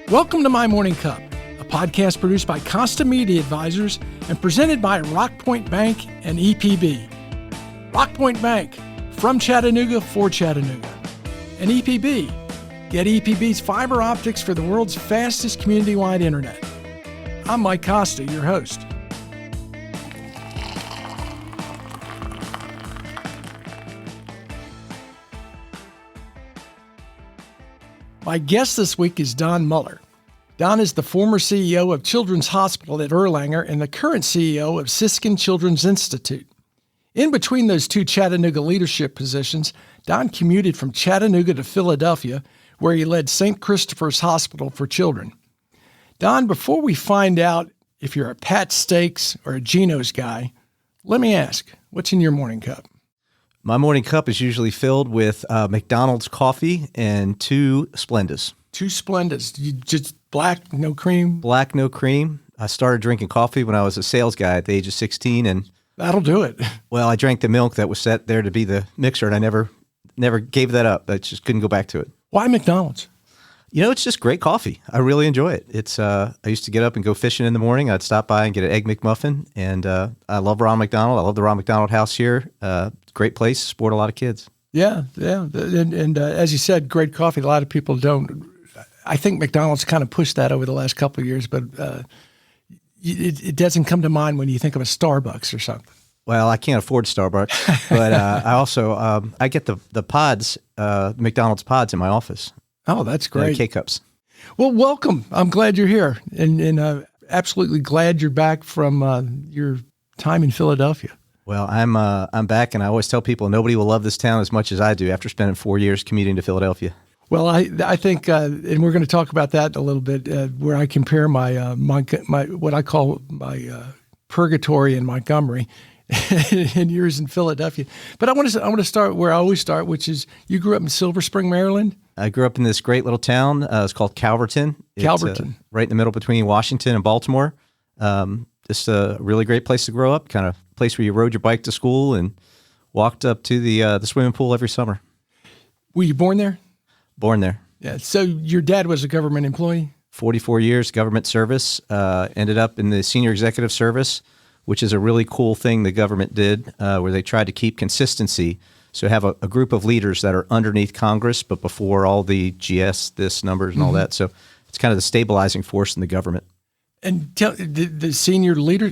Welcome to My Morning Cup, a podcast produced by Costa Media Advisors and presented by Rockpoint Bank and EPB. Rockpoint Bank, from Chattanooga for Chattanooga. And EPB, get EPB's fiber optics for the world's fastest community-wide internet. I'm Mike Costa, your host. My guest this week is Don Mueller. Don is the former CEO of Children's Hospital at Erlanger and the current CEO of Siskin Children's Institute. In between those two Chattanooga leadership positions, Don commuted from Chattanooga to Philadelphia, where he led St. Christopher's Hospital for Children. Don, before we find out if you're a Pat Steaks or a Geno's guy, let me ask, what's in your morning cup? My morning cup is usually filled with McDonald's coffee and two Splendas. Two Splendas. You just black, no cream? Black, no cream. I started drinking coffee when I was a sales guy at the age of 16. And that'll do it. Well, I drank the milk that was set there to be the mixer, and I never gave that up. I just couldn't go back to it. Why McDonald's? You know, it's just great coffee. I really enjoy it. It's I used to get up and go fishing in the morning. I'd stop by and get an Egg McMuffin, and I love Ron McDonald. I love the Ron McDonald house here. Great place, sport a lot of kids. Yeah. And as you said, great coffee. A lot of people don't. I think McDonald's kind of pushed that over the last couple of years, but it doesn't come to mind when you think of a Starbucks or something. Well, I can't afford Starbucks, but I also I get the pods, McDonald's pods in my office. Oh, that's great. K-Cups. Well, welcome. I'm glad you're here, and absolutely glad you're back from your time in Philadelphia. Well, I'm back, and I always tell people nobody will love this town as much as I do after spending 4 years commuting to Philadelphia. Well, I think, and we're going to talk about that a little bit, where I compare my what I call my purgatory in Montgomery, and yours in Philadelphia. But I want to start where I always start, which is you grew up in Silver Spring, Maryland. I grew up in this great little town. It's called Calverton. Calverton, right in the middle between Washington and Baltimore. Just a really great place to grow up. Kind of place where you rode your bike to school and walked up to the swimming pool every summer. Were you born there? Born there. Yeah. So your dad was a government employee? 44 years government service. Ended up in the senior executive service, which is a really cool thing the government did, where they tried to keep consistency. So have a group of leaders that are underneath Congress, but before all the GS, this numbers and all that. So it's kind of the stabilizing force in the government. And tell the senior leader,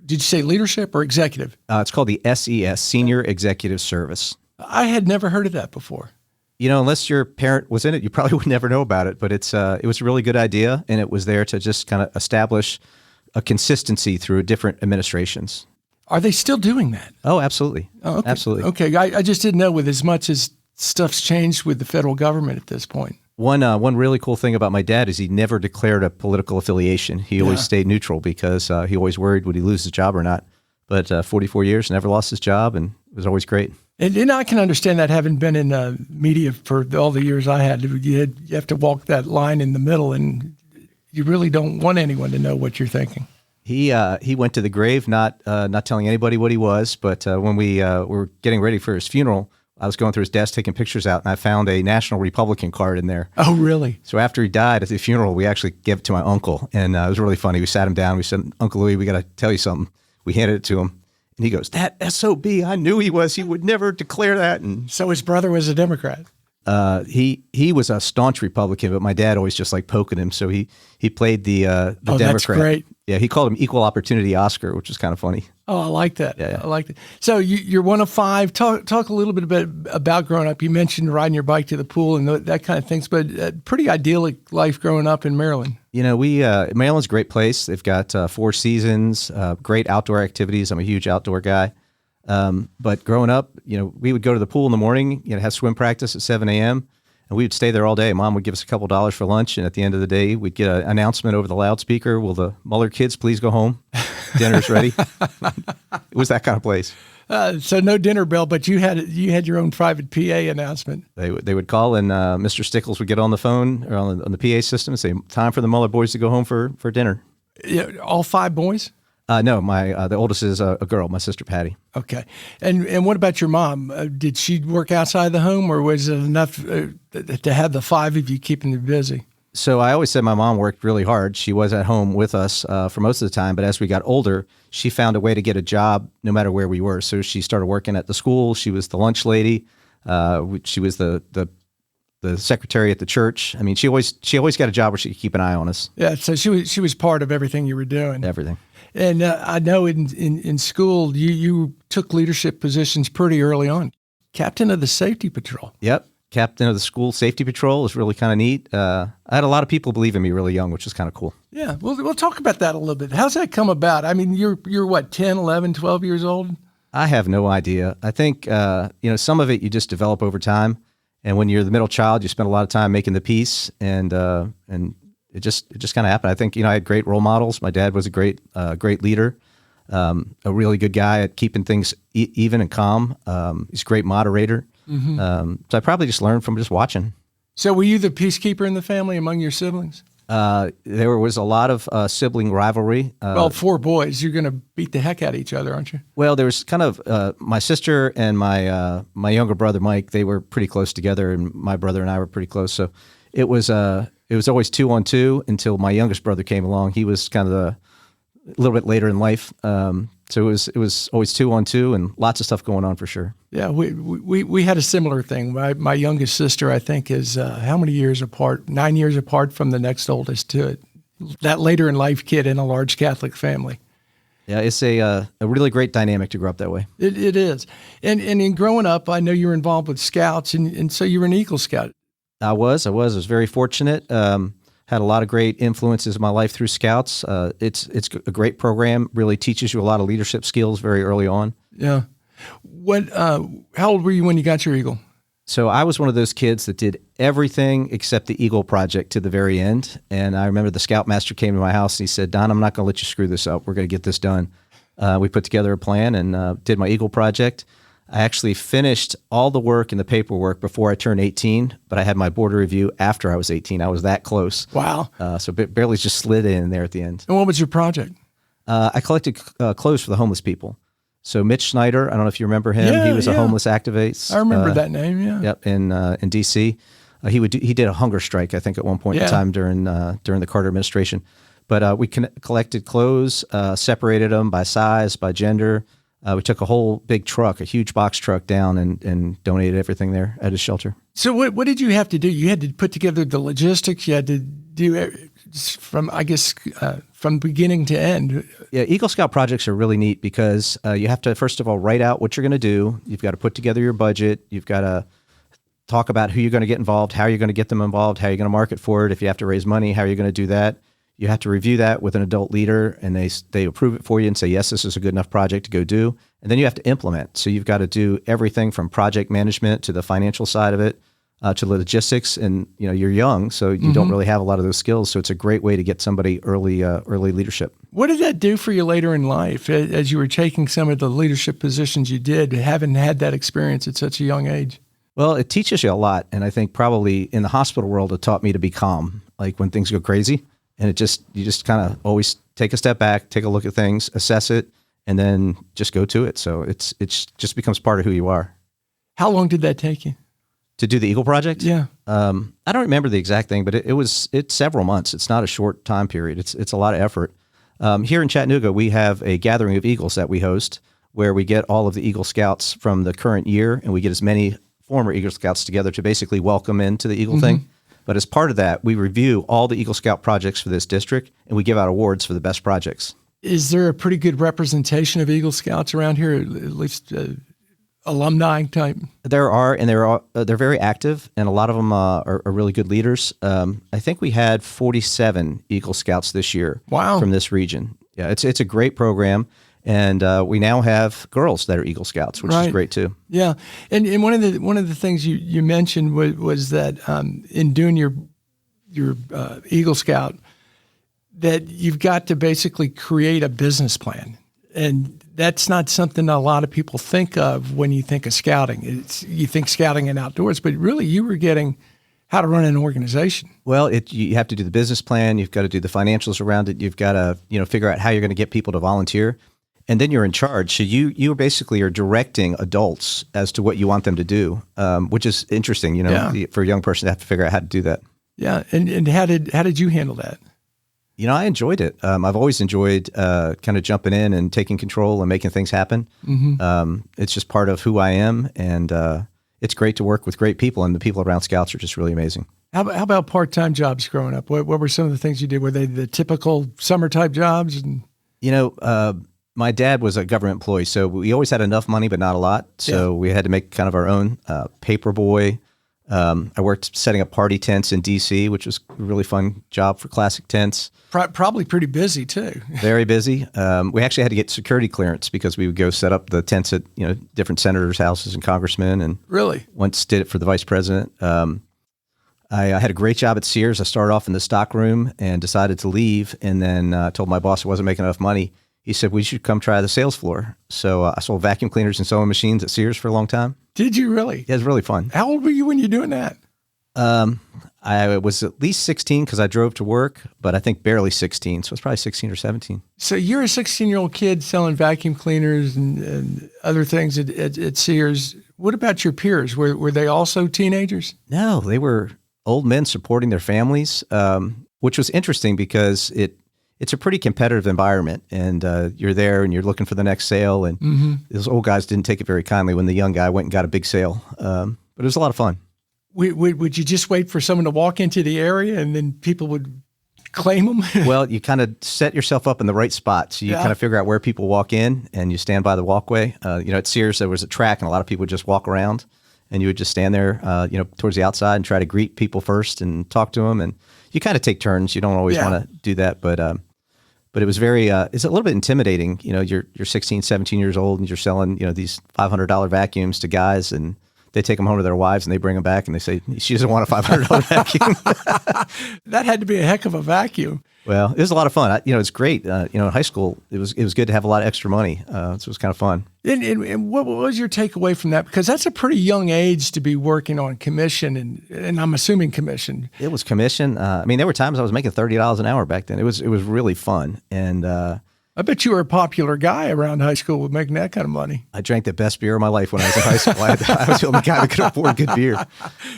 did you say leadership or executive? It's called the SES, Senior Executive Service. I had never heard of that before. You know, unless your parent was in it, you probably would never know about it. But it was a really good idea, and it was there to just kind of establish a consistency through different administrations. Are they still doing that? Oh, absolutely. Oh, okay. Absolutely. Okay, I just didn't know with as much as stuff's changed with the federal government at this point. One really cool thing about my dad is he never declared a political affiliation. He always stayed neutral because he always worried would he lose his job or not. But 44 years, never lost his job, and it was always great. And I can understand that, having been in media for all the years I had. You have to walk that line in the middle, and you really don't want anyone to know what you're thinking. He went to the grave not telling anybody what he was, but when we were getting ready for his funeral, I was going through his desk taking pictures out, and I found a National Republican card in there. Oh, really? So after he died at the funeral, we actually gave it to my uncle, and it was really funny. We sat him down. We said, "Uncle Louis, we got to tell you something." We handed it to him, and he goes, "That SOB, I knew he was. He would never declare that." And so his brother was a Democrat? He was a staunch Republican, but my dad always just like poking him, so he played the Democrat. That's great. Yeah, he called him Equal Opportunity Oscar, which was kind of funny. Oh, I like that. Yeah. I like that. So you're one of five. Talk a little bit about growing up. You mentioned riding your bike to the pool and that kind of things, but pretty idyllic life growing up in Maryland. You know, Maryland's a great place. They've got 4 seasons, great outdoor activities. I'm a huge outdoor guy. But growing up, you know, we would go to the pool in the morning, have swim practice at 7 a.m., and we would stay there all day. Mom would give us a couple $2 for lunch, and at the end of the day, we'd get an announcement over the loudspeaker, "Will the Mueller kids please go home? Dinner's ready." It was that kind of place. So no dinner bell, but you had your own private PA announcement. They would call, and Mr. Stickles would get on the phone or on the PA system and say, "Time for the Mueller boys to go home for dinner." Yeah, all 5 boys? No, the oldest is a girl, my sister Patty. Okay. And what about your mom? Did she work outside the home, or was it enough to have the 5 of you keeping you busy? So I always said my mom worked really hard. She was at home with us for most of the time, but as we got older, she found a way to get a job no matter where we were. So she started working at the school. She was the lunch lady. She was the secretary at the church. I mean, she always got a job where she could keep an eye on us. Yeah, so she was part of everything you were doing. Everything. And I know in school you took leadership positions pretty early on. Captain of the safety patrol. Yep. Captain of the school safety patrol was really kind of neat. I had a lot of people believe in me really young, which was kind of cool. Yeah, we'll talk about that a little bit. How's that come about? I mean, you're what, 10, 11, 12 years old? I have no idea. I think, some of it you just develop over time. And when you're the middle child, you spend a lot of time making the peace, and it just kind of happened. I think, I had great role models. My dad was a great leader, a really good guy at keeping things even and calm. He's a great moderator. So I probably just learned from just watching. So were you the peacekeeper in the family among your siblings? There was a lot of sibling rivalry. Well, 4 boys, you're going to beat the heck out of each other, aren't you? Well, there was kind of my sister and my younger brother Mike. They were pretty close together, and my brother and I were pretty close. So it was always 2-on-2 until my youngest brother came along. He was kind of a little bit later in life. So it was always 2-on-2 and lots of stuff going on for sure. Yeah, we had a similar thing. My youngest sister, I think, is how many years apart? 9 years apart from the next oldest to it. That later in life kid in a large Catholic family. Yeah, it's a really great dynamic to grow up that way. It is. And in growing up, I know you were involved with Scouts, and so you were an Eagle Scout. I was very fortunate. Had a lot of great influences in my life through Scouts. It's a great program. Really teaches you a lot of leadership skills very early on. Yeah. How old were you when you got your Eagle? So I was one of those kids that did everything except the Eagle project to the very end. And I remember the Scoutmaster came to my house and he said, "Don, I'm not going to let you screw this up. We're going to get this done." We put together a plan and did my Eagle project. I actually finished all the work and the paperwork before I turned 18, but I had my board review after I was 18. I was that close. Wow. So barely just slid in there at the end. And what was your project? I collected clothes for the homeless people. So Mitch Schneider, I don't know if you remember him. He was a homeless activist. I remember that name, yeah. Yep, in D.C. He did a hunger strike, I think, at one point in time during the Carter administration. But we collected clothes, separated them by size, by gender. We took a whole big truck, a huge box truck down and donated everything there at his shelter. So what did you have to do? You had to put together the logistics. You had to do from beginning to end. Yeah, Eagle Scout projects are really neat because you have to, first of all, write out what you're going to do. You've got to put together your budget. You've got to talk about who you're going to get involved, how you're going to get them involved, how you're going to market for it. If you have to raise money, how are you going to do that? You have to review that with an adult leader, and they approve it for you and say, yes, this is a good enough project to go do. And then you have to implement. So you've got to do everything from project management to the financial side of it, to logistics. And you're young, so you don't really have a lot of those skills. So it's a great way to get somebody early leadership. What did that do for you later in life as you were taking some of the leadership positions you did, having had that experience at such a young age? Well, it teaches you a lot. And I think probably in the hospital world, it taught me to be calm, like when things go crazy. And you just kind of always take a step back, take a look at things, assess it, and then just go to it. So it's just becomes part of who you are. How long did that take you? To do the Eagle Project? Yeah. I don't remember the exact thing, but it's several months. It's not a short time period. It's a lot of effort. Here in Chattanooga, we have a gathering of Eagles that we host where we get all of the Eagle Scouts from the current year, and we get as many former Eagle Scouts together to basically welcome into the Eagle thing. But as part of that, we review all the Eagle Scout projects for this district, and we give out awards for the best projects. Is there a pretty good representation of Eagle Scouts around here, at least alumni type? There are, and they're very active, and a lot of them are really good leaders. I think we had 47 Eagle Scouts this year. Wow. From this region. Yeah, it's a great program. And we now have girls that are Eagle Scouts, which is great too. Yeah, and one of the things you mentioned was that in doing your Eagle Scout, that you've got to basically create a business plan, and that's not something a lot of people think of when you think of scouting. You think scouting and outdoors, but really you were getting how to run an organization. Well, you have to do the business plan. You've got to do the financials around it. You've got to figure out how you're going to get people to volunteer. And then you're in charge. So you basically are directing adults as to what you want them to do, which is interesting, for a young person to have to figure out how to do that. Yeah. And how did you handle that? I enjoyed it. I've always enjoyed kind of jumping in and taking control and making things happen. It's just part of who I am, and it's great to work with great people, and the people around Scouts are just really amazing. How about part-time jobs growing up? What were some of the things you did? Were they the typical summer-type jobs? And My dad was a government employee, so we always had enough money, but not a lot. So we had to make kind of our own paper boy. I worked setting up party tents in D.C., which was a really fun job for classic tents. Probably pretty busy too. Very busy. We actually had to get security clearance because we would go set up the tents at different senators' houses and congressmen. And really, once did it for the vice president. I had a great job at Sears. I started off in the stock room and decided to leave, and then told my boss I wasn't making enough money. He said, we should come try the sales floor. So I sold vacuum cleaners and sewing machines at Sears for a long time. Did you really? Yeah, it was really fun. How old were you when you were doing that? I was at least 16 because I drove to work, but I think barely 16. So it's probably 16 or 17. So you're a 16-year-old kid selling vacuum cleaners and other things at Sears. What about your peers? Were they also teenagers? No, they were old men supporting their families, which was interesting because it's a pretty competitive environment, and you're there and you're looking for the next sale. And those old guys didn't take it very kindly when the young guy went and got a big sale. But it was a lot of fun. Would you just wait for someone to walk into the area and then people would claim them? Well, you kind of set yourself up in the right spot. So you kind of figure out where people walk in and you stand by the walkway. At Sears, there was a track and a lot of people would just walk around, and you would just stand there, towards the outside and try to greet people first and talk to them. And you kind of take turns. You don't always want to do that, but it was very, it's a little bit intimidating. You're 16, 17 years old and you're selling, these $500 vacuums to guys, and they take them home to their wives and they bring them back and they say, she doesn't want a $500 vacuum. That had to be a heck of a vacuum. Well, it was a lot of fun. It's great. In high school, it was good to have a lot of extra money. So it was kind of fun. And what was your takeaway from that? Because that's a pretty young age to be working on commission, and I'm assuming commission. It was commission. There were times I was making $30 an hour back then. It was really fun. And I bet you were a popular guy around high school with making that kind of money. I drank the best beer of my life when I was in high school. I was the only guy that could afford good beer.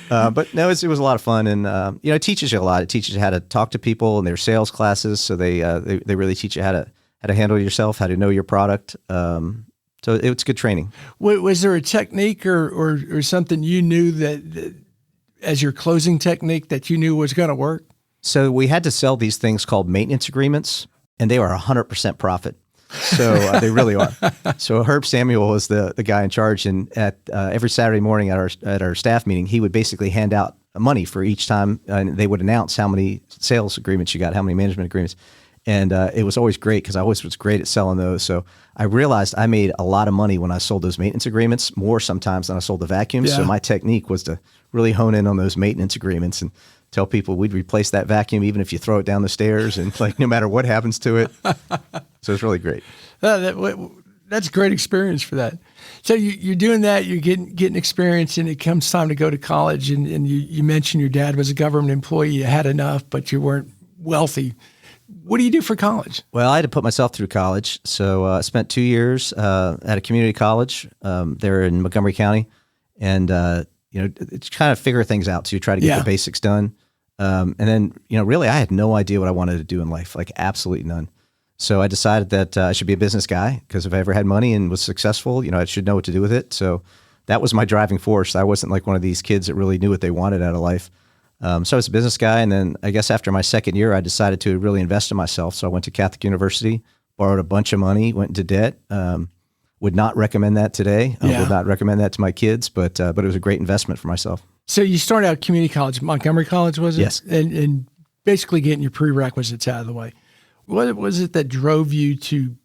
But no, it was a lot of fun. And, it teaches you a lot. It teaches you how to talk to people in their sales classes. So they really teach you how to handle yourself, how to know your product. So it's good training. Was there a technique or something you knew that as your closing technique that you knew was going to work? So we had to sell these things called maintenance agreements, and they were 100% profit. So they really are. So Herb Samuel was the guy in charge, and at every Saturday morning at our staff meeting, he would basically hand out money for each time, and they would announce how many sales agreements you got, how many management agreements. And it was always great because I always was great at selling those. So I realized I made a lot of money when I sold those maintenance agreements, more sometimes than I sold the vacuums. Yeah. So my technique was to really hone in on those maintenance agreements and tell people we'd replace that vacuum even if you throw it down the stairs, and no matter what happens to it. So it's really great. That's a great experience for that. So you're doing that, you're getting experience, and it comes time to go to college. And you mentioned your dad was a government employee. You had enough, but you weren't wealthy. What do you do for college? Well, I had to put myself through college. So I spent 2 years at a community college there in Montgomery County. And, it's kind of figure things out. So you try to get the basics done. And then, really, I had no idea what I wanted to do in life, like absolutely none. So I decided that I should be a business guy because if I ever had money and was successful, I should know what to do with it. So that was my driving force. I wasn't like one of these kids that really knew what they wanted out of life. So I was a business guy. And then I guess after my second year, I decided to really invest in myself. So I went to Catholic University, borrowed a bunch of money, went into debt. Would not recommend that today. I would not recommend that to my kids, but it was a great investment for myself. So you started out community college, Montgomery College, was it? Yes. And basically getting your prerequisites out of the way. What was it that drove you to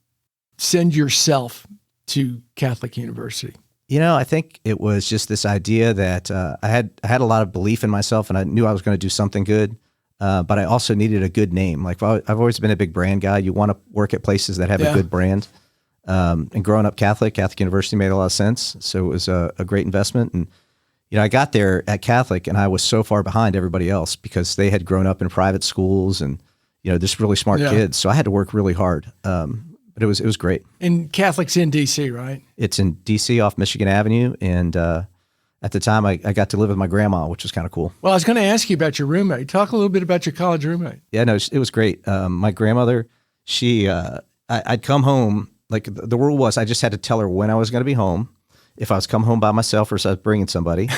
send yourself to Catholic University? I think it was just this idea that I had a lot of belief in myself, and I knew I was going to do something good, but I also needed a good name. Like I've always been a big brand guy. You want to work at places that have a good brand. And growing up Catholic University made a lot of sense. So it was a great investment. And, I got there at Catholic and I was so far behind everybody else because they had grown up in private schools and, just really smart kids. So I had to work really hard. But it was great. And Catholic's in D.C., right? It's in D.C. off Michigan Avenue. And at the time, I got to live with my grandma, which was kind of cool. Well, I was going to ask you about your roommate. Talk a little bit about your college roommate. Yeah, no, it was great. My grandmother, I'd come home, like the rule was I just had to tell her when I was going to be home, if I was coming home by myself or if I was bringing somebody.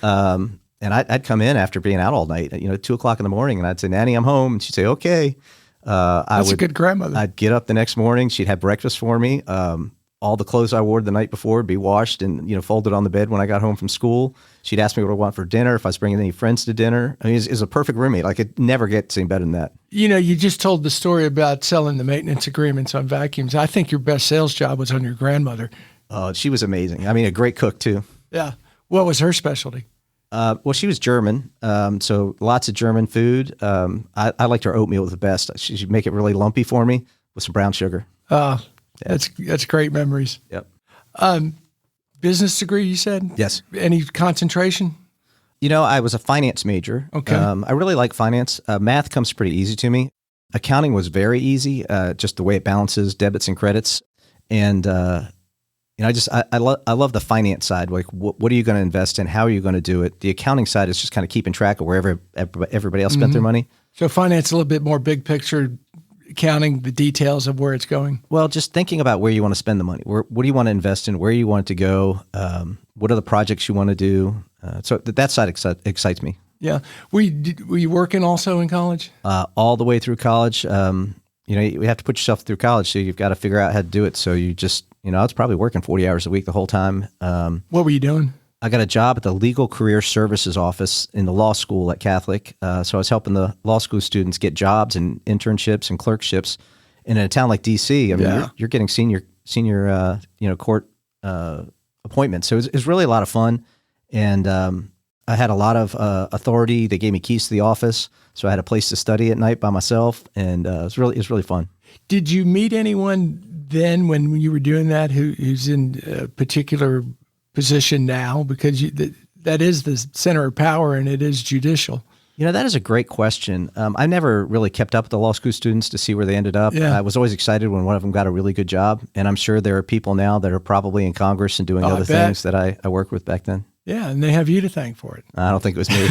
And I'd come in after being out all night, 2:00 in the morning, and I'd say, Nanny, I'm home. And she'd say, okay. That's a good grandmother. I'd get up the next morning. She'd have breakfast for me. All the clothes I wore the night before would be washed and, folded on the bed when I got home from school. She'd ask me what I want for dinner, if I was bringing any friends to dinner. I mean, it's a perfect roommate. Like, it never gets any better than that. You just told the story about selling the maintenance agreements on vacuums. I think your best sales job was on your grandmother. She was amazing. I mean, a great cook, too. Yeah. What was her specialty? Well, she was German, so lots of German food. I liked her oatmeal the best. She'd make it really lumpy for me with some brown sugar. That's great memories. Yep. Business degree, you said? Yes. Any concentration? I was a finance major. Okay. I really like finance. Math comes pretty easy to me. Accounting was very easy, just the way it balances debits and credits. And I love the finance side. Like, what are you going to invest in? How are you going to do it? The accounting side is just kind of keeping track of where everybody else spent their money. So finance a little bit more big picture, counting the details of where it's going. Well, just thinking about where you want to spend the money. What do you want to invest in? Where you want it to go? What are the projects you want to do? So that side excites me. Yeah. Were you working also in college? All the way through college. You have to put yourself through college, so you've got to figure out how to do it. So you just, I was probably working 40 hours a week the whole time. What were you doing? I got a job at the Legal Career Services Office in the law school at Catholic. So I was helping the law school students get jobs and internships and clerkships. And in a town like D.C., I mean, you're getting senior court appointments. So it was really a lot of fun. And I had a lot of authority. They gave me keys to the office, so I had a place to study at night by myself, and it was really fun. Did you meet anyone then when you were doing that who's in a particular position now? Because that is the center of power, and it is judicial. That is a great question. I never really kept up with the law school students to see where they ended up. Yeah. I was always excited when one of them got a really good job, and I'm sure there are people now that are probably in Congress and doing other things that I worked with back then. Yeah, and they have you to thank for it. I don't think it was me.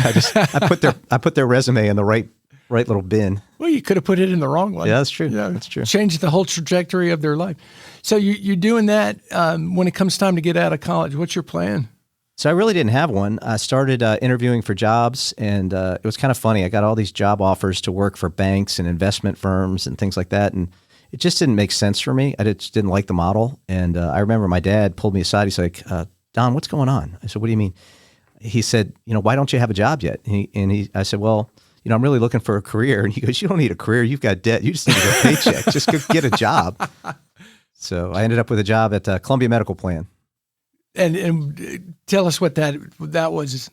I put their resume in the right little bin. Well, you could have put it in the wrong one. Yeah, that's true. That's true. Changed the whole trajectory of their life. So you're doing that when it comes time to get out of college. What's your plan? So I really didn't have one. I started interviewing for jobs, and it was kind of funny. I got all these job offers to work for banks and investment firms and things like that, and it just didn't make sense for me. I just didn't like the model. And I remember my dad pulled me aside. He's like, Don, what's going on? I said, what do you mean? He said, why don't you have a job yet? I said, well, I'm really looking for a career. And he goes, you don't need a career. You've got debt. You just need a paycheck. Just go get a job. So I ended up with a job at Columbia Medical Plan. And tell us what that was.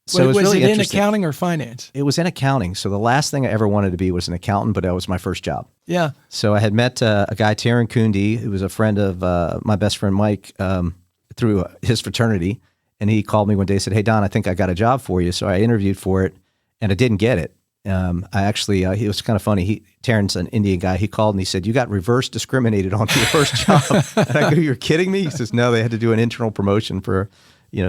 So was really it in accounting or finance? It was in accounting. So the last thing I ever wanted to be was an accountant, but that was my first job. Yeah. So I had met a guy, Taryn Kundi, who was a friend of my best friend Mike, through his fraternity. And he called me one day and said, hey, Don, I think I got a job for you. So I interviewed for it, and I didn't get it. It was kind of funny. Taryn's an Indian guy. He called and he said, you got reverse discriminated on for your first job. And I go, you're kidding me? He says, no, they had to do an internal promotion for,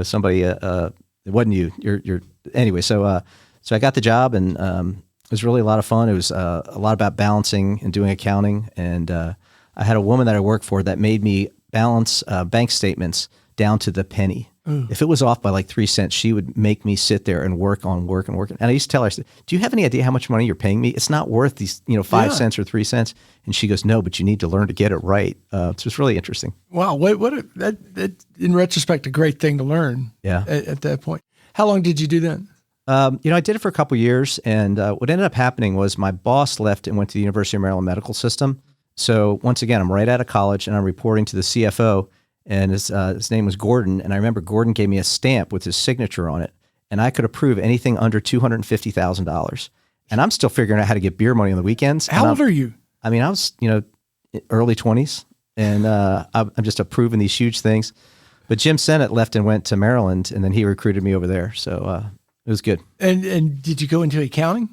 somebody, it wasn't you. Anyway. So I got the job, and it was really a lot of fun. It was a lot about balancing and doing accounting. And I had a woman that I worked for that made me balance bank statements down to the penny. If it was off by like 3 cents, she would make me sit there and work. And I used to tell her, I said, do you have any idea how much money you're paying me? It's not worth these, 5 cents or 3 cents. And she goes, no, but you need to learn to get it right. So it's really interesting. Wow. That in retrospect, a great thing to learn. Yeah. At that point. How long did you do that? I did it for a couple of years. And what ended up happening was my boss left and went to the University of Maryland Medical System. So once again, I'm right out of college, and I'm reporting to the CFO. And his name was Gordon. And I remember Gordon gave me a stamp with his signature on it, and I could approve anything under $250,000. And I'm still figuring out how to get beer money on the weekends. How old are you? I mean, I was, early 20s, and I'm just approving these huge things. But Jim Sennett left and went to Maryland, and then he recruited me over there. So it was good. And did you go into accounting?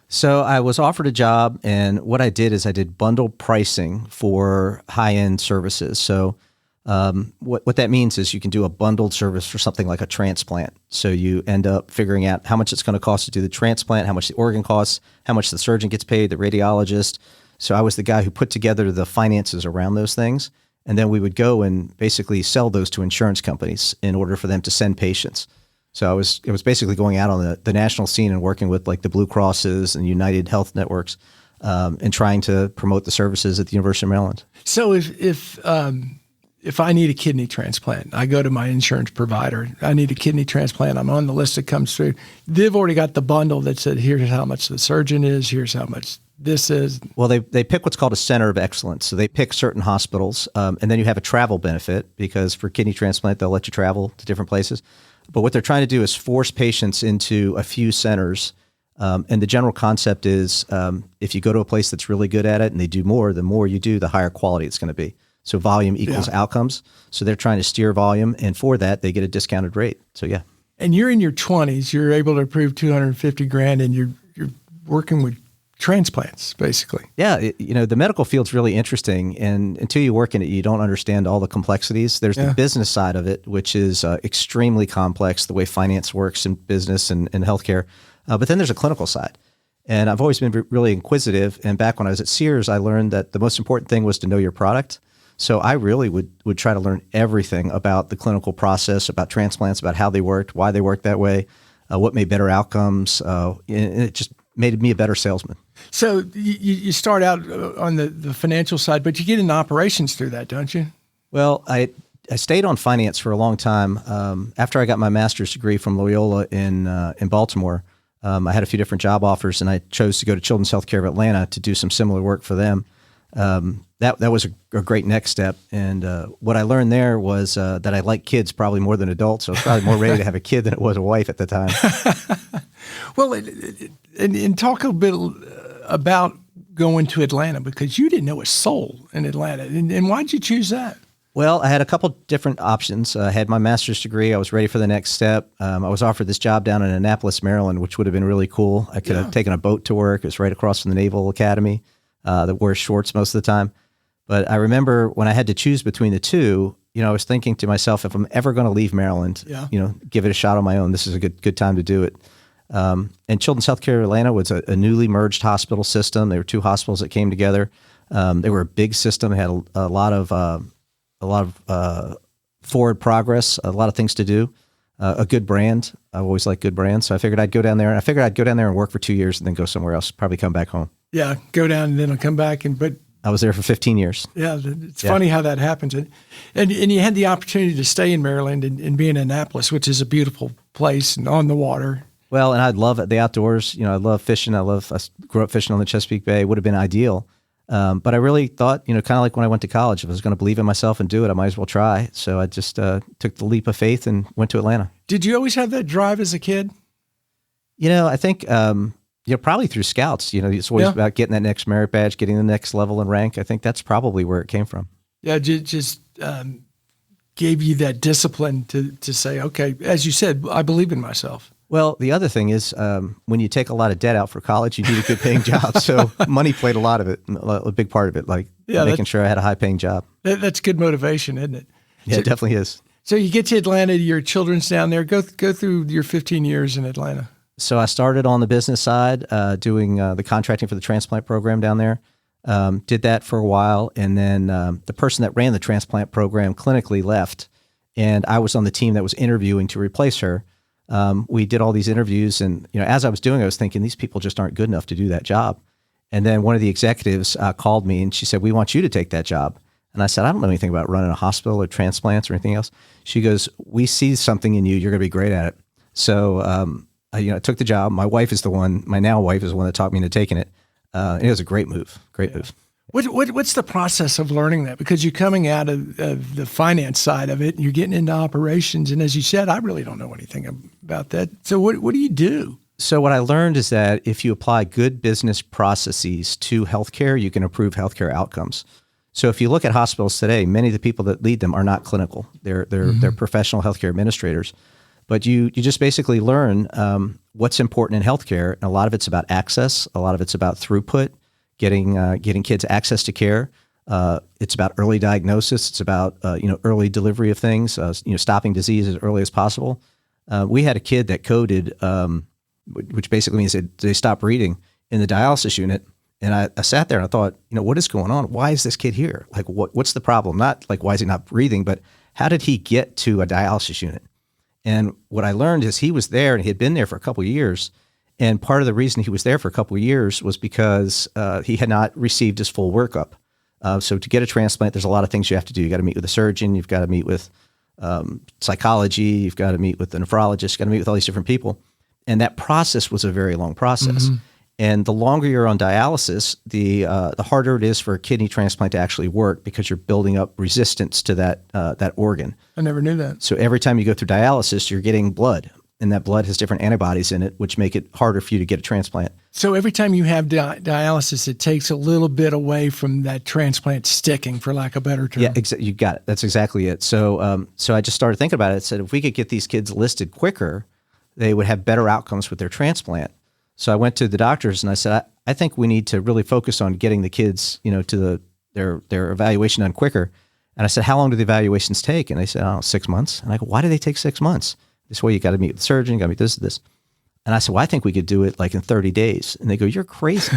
So I was offered a job, and what I did is I did bundle pricing for high-end services. So What that means is you can do a bundled service for something like a transplant. So you end up figuring out how much it's going to cost to do the transplant, how much the organ costs, how much the surgeon gets paid, the radiologist. So I was the guy who put together the finances around those things. And then we would go and basically sell those to insurance companies in order for them to send patients. So it was basically going out on the national scene and working with like the Blue Crosses and United Health Networks and trying to promote the services at the University of Maryland. So if I need a kidney transplant, I go to my insurance provider. I need a kidney transplant. I'm on the list that comes through. They've already got the bundle that said, here's how much the surgeon is, here's how much this is. Well, they pick what's called a center of excellence. So they pick certain hospitals, and then you have a travel benefit because for kidney transplant, they'll let you travel to different places. But what they're trying to do is force patients into a few centers. And the general concept is if you go to a place that's really good at it and they do more, the more you do, the higher quality it's going to be. So volume equals outcomes. So they're trying to steer volume. And for that, they get a discounted rate. So, yeah. And you're in your 20s. You're able to approve $250,000 and you're working with transplants, basically. Yeah. The medical field's really interesting. And until you work in it, you don't understand all the complexities. There's the business side of it, which is extremely complex, the way finance works in business and healthcare. But then there's a clinical side. And I've always been really inquisitive. And back when I was at Sears, I learned that the most important thing was to know your product. So I really would try to learn everything about the clinical process, about transplants, about how they worked, why they worked that way, what made better outcomes. And it just made me a better salesman. So you start out on the financial side, but you get into operations through that, don't you? Well, I stayed on finance for a long time. After I got my master's degree from Loyola in Baltimore, I had a few different job offers, and I chose to go to Children's Healthcare of Atlanta to do some similar work for them. That was a great next step. And what I learned there was that I like kids probably more than adults. So I was probably more ready to have a kid than it was a wife at the time. Well, and talk a bit about going to Atlanta, because you didn't know a soul in Atlanta. And why'd you choose that? Well, I had a couple different options. I had my master's degree. I was ready for the next step. I was offered this job down in Annapolis, Maryland, which would have been really cool. I could have taken a boat to work. It was right across from the Naval Academy that wears shorts most of the time. But I remember when I had to choose between the two, I was thinking to myself, if I'm ever going to leave Maryland, give it a shot on my own. This is a good time to do it. And Children's Healthcare of Atlanta was a newly merged hospital system. There were two hospitals that came together. They were a big system. They had a lot of forward progress, a lot of things to do. A good brand. I've always liked good brands. So I figured I'd go down there. And I figured I'd go down there and work for 2 years and then go somewhere else, probably come back home. Yeah, go down and then I'll come back. But I was there for 15 years. Yeah, it's funny how that happens. And you had the opportunity to stay in Maryland and be in Annapolis, which is a beautiful place and on the water. Well, and I'd love the outdoors. I love fishing. I grew up fishing on the Chesapeake Bay. It would have been ideal. But I really thought, kind of like when I went to college, if I was going to believe in myself and do it, I might as well try. So I just took the leap of faith and went to Atlanta. Did you always have that drive as a kid? I think, probably through scouts. It's always about getting that next merit badge, getting the next level and rank. I think that's probably where it came from. Yeah, just gave you that discipline to say, okay, as you said, I believe in myself. Well, the other thing is when you take a lot of debt out for college, you need a good paying job. So money played a lot of it, a big part of it, like making sure I had a high paying job. That's good motivation, isn't it? Yeah, it definitely is. So you get to Atlanta, your children's down there. Go through your 15 years in Atlanta. So I started on the business side, doing the contracting for the transplant program down there. Did that for a while. And then the person that ran the transplant program clinically left. And I was on the team that was interviewing to replace her. We did all these interviews, and as I was doing, I was thinking these people just aren't good enough to do that job. And then one of the executives called me, and she said, "We want you to take that job." And I said, "I don't know anything about running a hospital or transplants or anything else." She goes, "We see something in you. You're going to be great at it." So I took the job. My wife is the one. My now wife is the one that talked me into taking it. And it was a great move. Great move. What's the process of learning that? Because you're coming out of the finance side of it, and you're getting into operations. And as you said, I really don't know anything about that. So what do you do? So what I learned is that if you apply good business processes to healthcare, you can improve healthcare outcomes. So if you look at hospitals today, many of the people that lead them are not clinical. They're professional healthcare administrators. But you just basically learn what's important in healthcare. And a lot of it's about access. A lot of it's about throughput. Getting kids access to care. It's about early diagnosis. It's about early delivery of things. Stopping disease as early as possible. We had a kid that coded, which basically means that they stopped breathing in the dialysis unit. And I sat there and I thought, what is going on? Why is this kid here? Like, what's the problem? Not like, why is he not breathing, but how did he get to a dialysis unit? And what I learned is he was there and he had been there for a couple of years. And part of the reason he was there for a couple of years was because he had not received his full workup. So to get a transplant, there's a lot of things you have to do. You got to meet with a surgeon. You've got to meet with psychology. You've got to meet with a nephrologist. You've got to meet with all these different people. And that process was a very long process. Mm-hmm. And the longer you're on dialysis, the harder it is for a kidney transplant to actually work because you're building up resistance to that organ. I never knew that. So every time you go through dialysis, you're getting blood. And that blood has different antibodies in it, which make it harder for you to get a transplant. So every time you have dialysis, it takes a little bit away from that transplant sticking, for lack of a better term. Yeah, you got it. That's exactly it. So I just started thinking about it. I said, if we could get these kids listed quicker, they would have better outcomes with their transplant. So I went to the doctors and I said, I think we need to really focus on getting the kids, to their evaluation done quicker. And I said, how long do the evaluations take? And they said, 6 months. And I go, why do they take 6 months? This way you got to meet with the surgeon, you got to meet this. And I said, well, I think we could do it like in 30 days. And they go, you're crazy.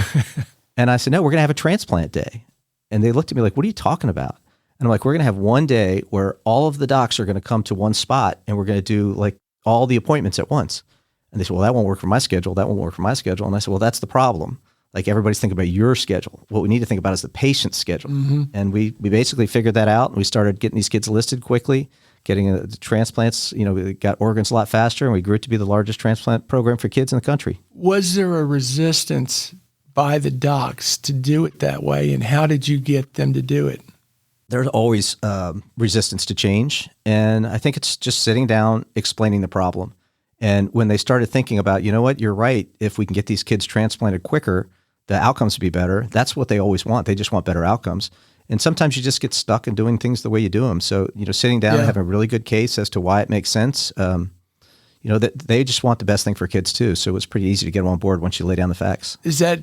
And I said, no, we're going to have a transplant day. And they looked at me like, what are you talking about? And I'm like, we're going to have one day where all of the docs are going to come to one spot and we're going to do like all the appointments at once. And they said, well, that won't work for my schedule. That won't work for my schedule. And I said, well, that's the problem. Like everybody's thinking about your schedule. What we need to think about is the patient's schedule. Mm-hmm. And we basically figured that out and we started getting these kids listed quickly. Getting the transplants, we got organs a lot faster, and we grew it to be the largest transplant program for kids in the country. Was there a resistance by the docs to do it that way, and how did you get them to do it? There's always resistance to change, and I think it's just sitting down, explaining the problem. And when they started thinking about, you're right, if we can get these kids transplanted quicker, the outcomes would be better. That's what they always want. They just want better outcomes. And sometimes you just get stuck in doing things the way you do them. So, sitting down and having a really good case as to why it makes sense, that they just want the best thing for kids too. So it's pretty easy to get them on board once you lay down the facts. Is that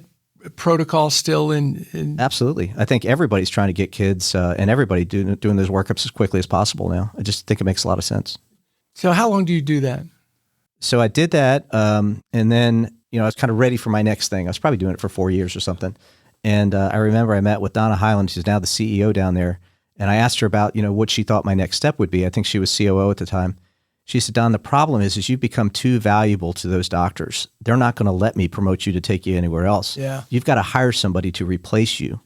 protocol still in? Absolutely. I think everybody's trying to get kids and everybody doing those workups as quickly as possible now. I just think it makes a lot of sense. So how long do you do that? So I did that. And then, I was kind of ready for my next thing. I was probably doing it for 4 years or something. And I remember I met with Donna Highland, who's now the CEO down there, and I asked her about, what she thought my next step would be. I think she was COO at the time. She said, Don, the problem is you've become too valuable to those doctors. They're not going to let me promote you to take you anywhere else. Yeah. You've got to hire somebody to replace you.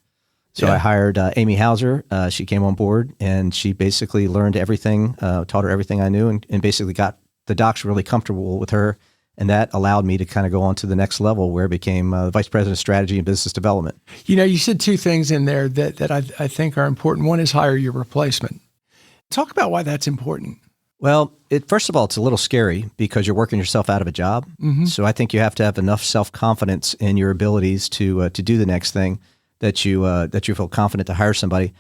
So I hired Amy Hauser. She came on board, and she basically learned everything, taught her everything I knew, and basically got the docs really comfortable with her. And that allowed me to kind of go on to the next level where I became Vice President of Strategy and Business Development. You said two things in there that I think are important. One is hire your replacement. Talk about why that's important. Well, first of all, it's a little scary because you're working yourself out of a job. Mm-hmm. So I think you have to have enough self-confidence in your abilities to do the next thing that you feel confident to hire somebody.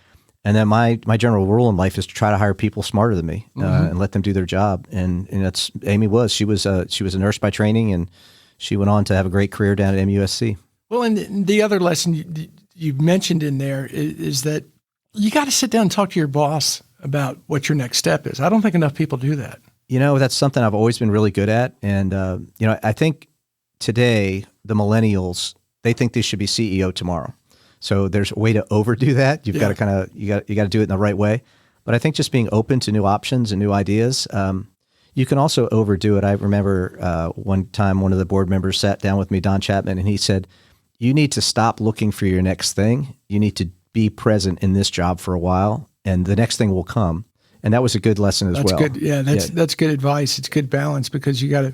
And then my general rule in life is to try to hire people smarter than me and let them do their job. And that's Amy was. She was a nurse by training, and she went on to have a great career down at MUSC. Well, and the other lesson you mentioned in there is that you got to sit down and talk to your boss about what your next step is. I don't think enough people do that. That's something I've always been really good at. And, I think today the millennials, they think they should be CEO tomorrow. So there's a way to overdo that. You've got to you got to do it in the right way. But I think just being open to new options and new ideas, you can also overdo it. I remember one time one of the board members sat down with me, Don Chapman, and he said, you need to stop looking for your next thing. You need to be present in this job for a while, and the next thing will come. And that was a good lesson as well. That's good. Yeah, that's good advice. It's good balance because you got to,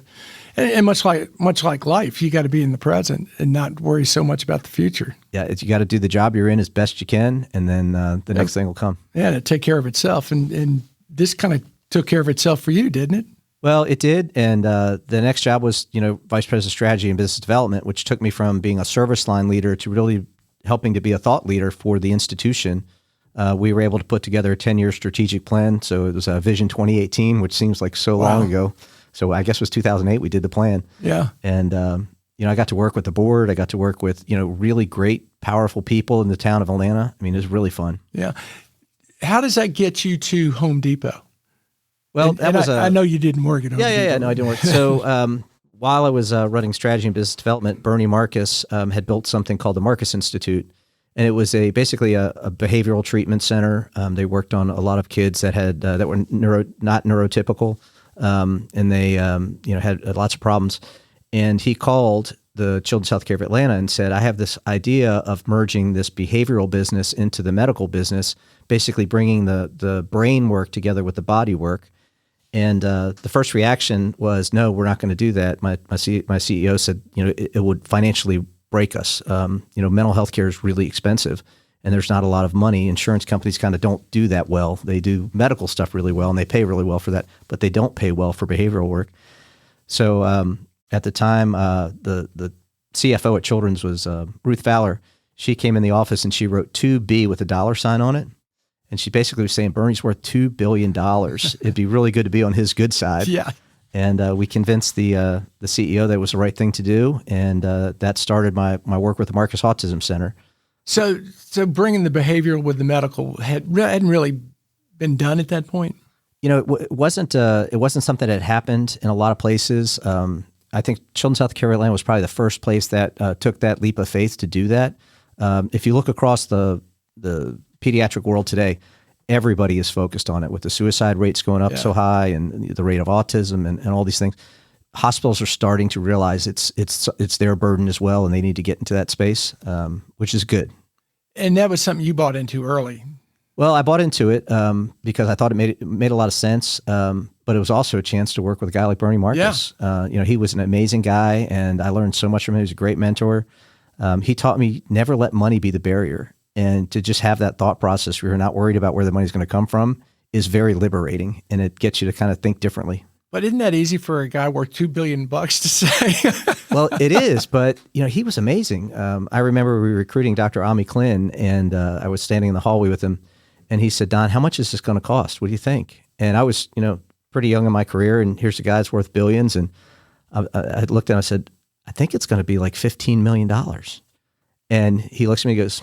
and much like life, you got to be in the present and not worry so much about the future. Yeah, you got to do the job you're in as best you can, and then the next thing will come. Yeah, to take care of itself. And this kind of took care of itself for you, didn't it? Well, it did. And the next job was, Vice President of Strategy and Business Development, which took me from being a service line leader to really helping to be a thought leader for the institution. We were able to put together a 10-year strategic plan. So it was Vision 2018, which seems like so long ago. So I guess it was 2008 we did the plan. Yeah. And, I got to work with the board. I got to work with, really great, powerful people in the town of Atlanta. I mean, it was really fun. Yeah. How does that get you to Home Depot? Well, I know you didn't work at Home Depot. Yeah. No, I didn't work. So while I was running strategy and business development, Bernie Marcus had built something called the Marcus Institute. And it was basically a behavioral treatment center. They worked on a lot of kids that had that were not neurotypical, and they had lots of problems. And he called the Children's Healthcare of Atlanta and said, "I have this idea of merging this behavioral business into the medical business, basically bringing the brain work together with the body work." And the first reaction was, "No, we're not going to do that." My CEO said, it would financially break us. Mental health care is really expensive and there's not a lot of money. Insurance companies kind of don't do that well. They do medical stuff really well and they pay really well for that, but they don't pay well for behavioral work. So at the time, the CFO at Children's was Ruth Fowler. She came in the office and she wrote 2B with a dollar sign on it. And she basically was saying, Bernie's worth $2 billion. It'd be really good to be on his good side. Yeah. And we convinced the CEO that it was the right thing to do, and that started my work with the Marcus Autism Center. So bringing the behavioral with the medical hadn't really been done at that point. It wasn't something that happened in a lot of places. I think Children's Healthcare of Atlanta was probably the first place that took that leap of faith to do that. If you look across the pediatric world today, everybody is focused on it with the suicide rates going up so high and the rate of autism and all these things. Hospitals are starting to realize it's their burden as well, and they need to get into that space, which is good. And that was something you bought into early. Well, I bought into it because I thought it made a lot of sense, but it was also a chance to work with a guy like Bernie Marcus. Yeah. He was an amazing guy, and I learned so much from him. He was a great mentor. He taught me never let money be the barrier. And to just have that thought process where you're not worried about where the money's going to come from is very liberating, and it gets you to kind of think differently. But isn't that easy for a guy worth $2 billion to say? Well, it is, but he was amazing. I remember we were recruiting Dr. Ami Klin, and I was standing in the hallway with him, and he said, "Don, how much is this going to cost? What do you think?" And I was, pretty young in my career, and here's a guy that's worth billions, and I looked at him and I said, "I think it's going to be like $15 million." And he looks at me and goes,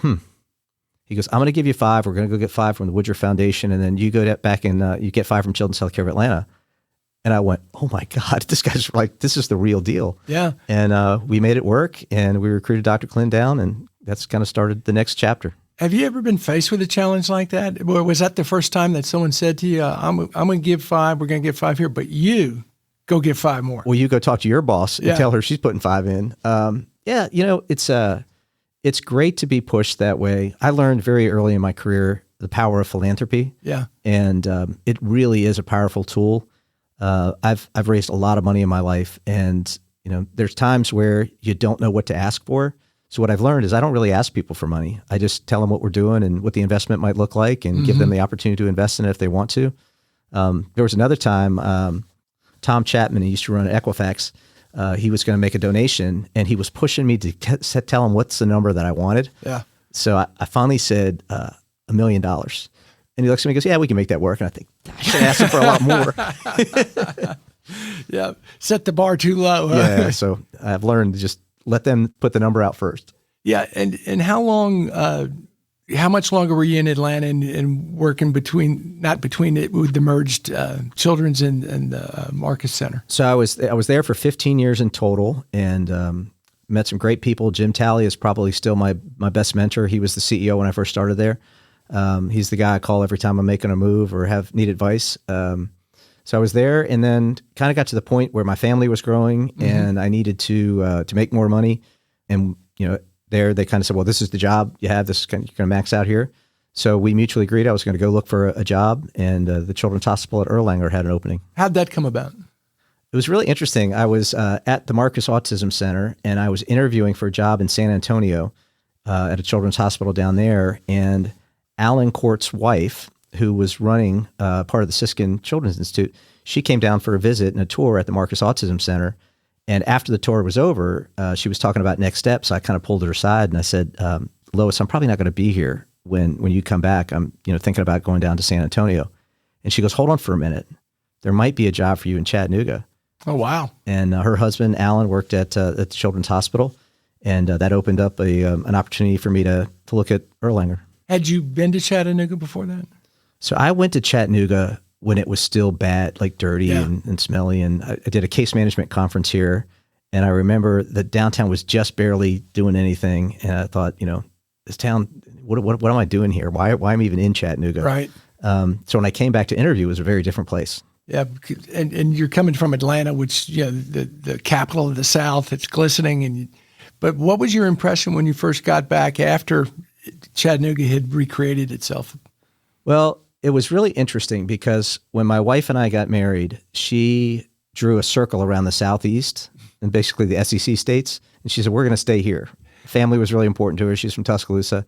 He goes, "I'm going to give you 5. We're going to go get 5 from the Woodruff Foundation, and then you go back and you get 5 from Children's Healthcare of Atlanta." And I went, "Oh my God, this guy's like, this is the real deal." Yeah. And we made it work, and we recruited Dr. Klin down, and that's kind of started the next chapter. Have you ever been faced with a challenge like that? Or was that the first time that someone said to you, I'm going to give 5, we're going to get 5 here, but you go get 5 more? Well, you go talk to your boss and tell her she's putting 5 in. It's great to be pushed that way. I learned very early in my career the power of philanthropy. Yeah. And it really is a powerful tool. I've raised a lot of money in my life, and there's times where you don't know what to ask for. So what I've learned is I don't really ask people for money. I just tell them what we're doing and what the investment might look like, and give them the opportunity to invest in it if they want to. There was another time, Tom Chapman, he used to run Equifax. He was going to make a donation, and he was pushing me to tell him what's the number that I wanted. Yeah. So I finally said $1 million. And he looks at me and goes, "Yeah, we can make that work." And I think, I should ask him for a lot more. Yeah. Set the bar too low. Huh? Yeah. So I've learned to just let them put the number out first. Yeah. And how much longer were you in Atlanta and working with the merged Children's and the Marcus Center? So I was there for 15 years in total, and met some great people. Jim Talley is probably still my best mentor. He was the CEO when I first started there. He's the guy I call every time I'm making a move or need advice. So I was there, and then kind of got to the point where my family was growing, and I needed to make more money. And there they kind of said, "Well, this is the job you have. You're going to max out here." So we mutually agreed I was going to go look for a job, and the Children's Hospital at Erlanger had an opening. How'd that come about? It was really interesting. I was at the Marcus Autism Center, and I was interviewing for a job in San Antonio at a children's hospital down there. And Alan Court's wife, who was running part of the Siskin Children's Institute, she came down for a visit and a tour at the Marcus Autism Center. And after the tour was over, she was talking about next steps. I kind of pulled her aside and I said, "Lois, I'm probably not going to be here when you come back. I'm thinking about going down to San Antonio." And she goes, "Hold on for a minute. There might be a job for you in Chattanooga." Oh, wow. And her husband, Alan, worked at the Children's Hospital. And that opened up an opportunity for me to look at Erlanger. Had you been to Chattanooga before that? So I went to Chattanooga when it was still bad, like dirty and smelly. And I did a case management conference here. And I remember that downtown was just barely doing anything. And I thought, this town, what am I doing here? Why am I even in Chattanooga? Right. So when I came back to interview, it was a very different place. Yeah, and you're coming from Atlanta, which, the capital of the South, it's glistening. But what was your impression when you first got back after Chattanooga had recreated itself? Well, it was really interesting because when my wife and I got married, she drew a circle around the Southeast and basically the SEC states. And she said, we're going to stay here. Family was really important to her. She's from Tuscaloosa.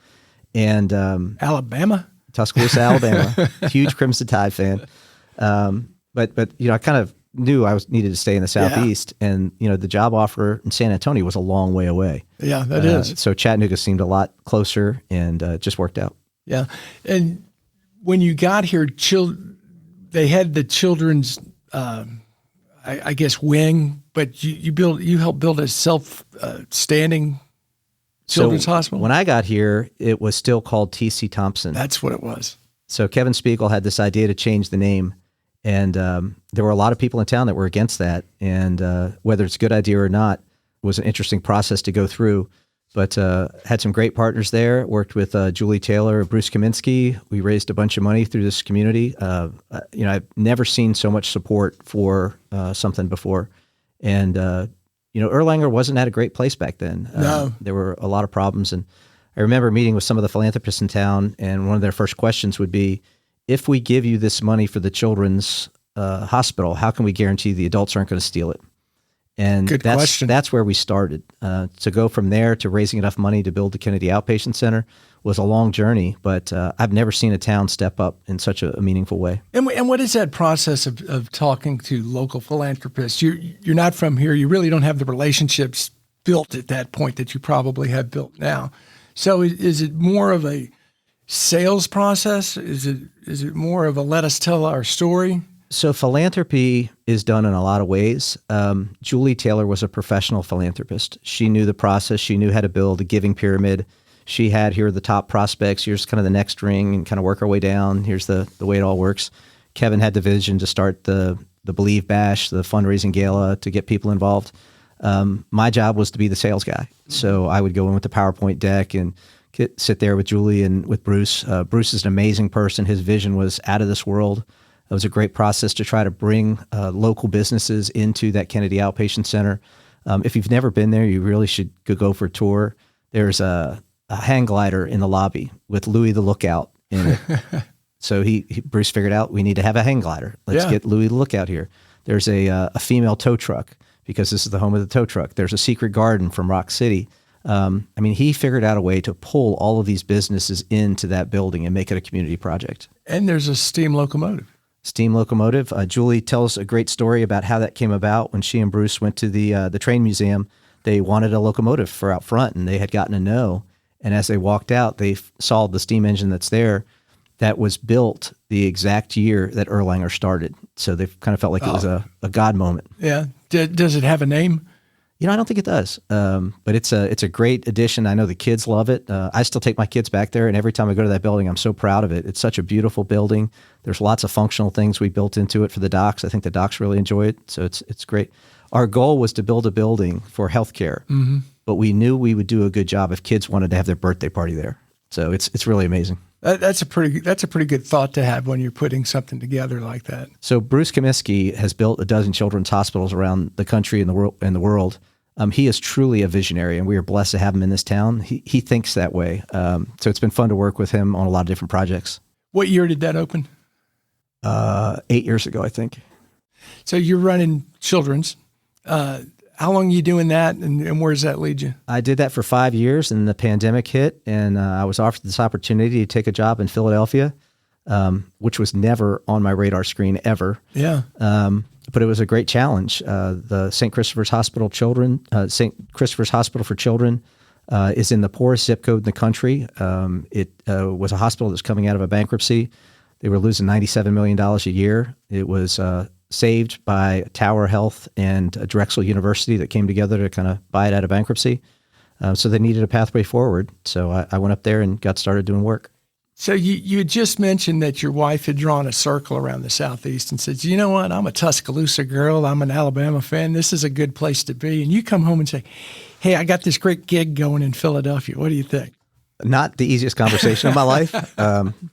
And Alabama? Tuscaloosa, Alabama. Huge Crimson Tide fan. But I kind of knew I needed to stay in the Southeast. Yeah. And, the job offer in San Antonio was a long way away. Yeah, that is. So Chattanooga seemed a lot closer and it just worked out. Yeah. And when you got here, they had the children's, I guess, wing, but you helped build a self-standing children's hospital? When I got here, it was still called T.C. Thompson. That's what it was. So Kevin Spiegel had this idea to change the name. And there were a lot of people in town that were against that. And whether it's a good idea or not was an interesting process to go through. But had some great partners there, worked with Julie Taylor, Bruce Kaminsky. We raised a bunch of money through this community. I've never seen so much support for something before. And, Erlanger wasn't at a great place back then. No. There were a lot of problems. And I remember meeting with some of the philanthropists in town, and one of their first questions would be, if we give you this money for the children's hospital, how can we guarantee the adults aren't going to steal it? And Good question. That's where we started. To go from there to raising enough money to build the Kennedy Outpatient Center was a long journey, but I've never seen a town step up in such a meaningful way. And what is that process of talking to local philanthropists? You're not from here. You really don't have the relationships built at that point that you probably have built now. So is it more of a sales process? Is it more of a let us tell our story? So philanthropy is done in a lot of ways. Julie Taylor was a professional philanthropist. She knew the process. She knew how to build a giving pyramid. She had, here are the top prospects. Here's kind of the next ring and kind of work our way down. Here's the way it all works. Kevin had the vision to start the Believe Bash, the fundraising gala, to get people involved. My job was to be the sales guy. So I would go in with the PowerPoint deck and sit there with Julie and with Bruce. Bruce is an amazing person. His vision was out of this world. It was a great process to try to bring local businesses into that Kennedy Outpatient Center. If you've never been there, you really should go for a tour. There's a hang glider in the lobby with Louis the Lookout in it. So Bruce figured out we need to have a hang glider. Let's get Louis the Lookout here. There's a female tow truck because this is the home of the tow truck. There's a secret garden from Rock City. He figured out a way to pull all of these businesses into that building and make it a community project. And there's a steam locomotive. Steam locomotive. Julie tells a great story about how that came about. When she and Bruce went to the train museum, they wanted a locomotive for out front, and they had gotten a no. And as they walked out, they saw the steam engine that's there that was built the exact year that Erlanger started. So they kind of felt like it was a God moment. Yeah. Does it have a name? I don't think it does. But it's a great addition. I know the kids love it. I still take my kids back there, and every time I go to that building, I'm so proud of it. It's such a beautiful building. There's lots of functional things we built into it for the docs. I think the docs really enjoy it, so it's great. Our goal was to build a building for healthcare, but we knew we would do a good job if kids wanted to have their birthday party there. So it's really amazing. That's a pretty good thought to have when you're putting something together like that. So Bruce Kaminsky has built a dozen children's hospitals around the country and the world. He is truly a visionary, and we are blessed to have him in this town. He thinks that way. So it's been fun to work with him on a lot of different projects. What year did that open? 8 years ago, I think. So you're running children's. How long are you doing that, and where does that lead you? I did that for 5 years, and the pandemic hit, and I was offered this opportunity to take a job in Philadelphia, which was never on my radar screen ever. Yeah. But it was a great challenge. The St. Christopher's Hospital for Children is in the poorest zip code in the country. It was a hospital that's coming out of a bankruptcy. They were losing $97 million a year. It was saved by Tower Health and Drexel University that came together to kind of buy it out of bankruptcy. So they needed a pathway forward. So I went up there and got started doing work. So you had just mentioned that your wife had drawn a circle around the Southeast and said, you know what, I'm a Tuscaloosa girl. I'm an Alabama fan. This is a good place to be. And you come home and say, hey, I got this great gig going in Philadelphia. What do you think? Not the easiest conversation of my life,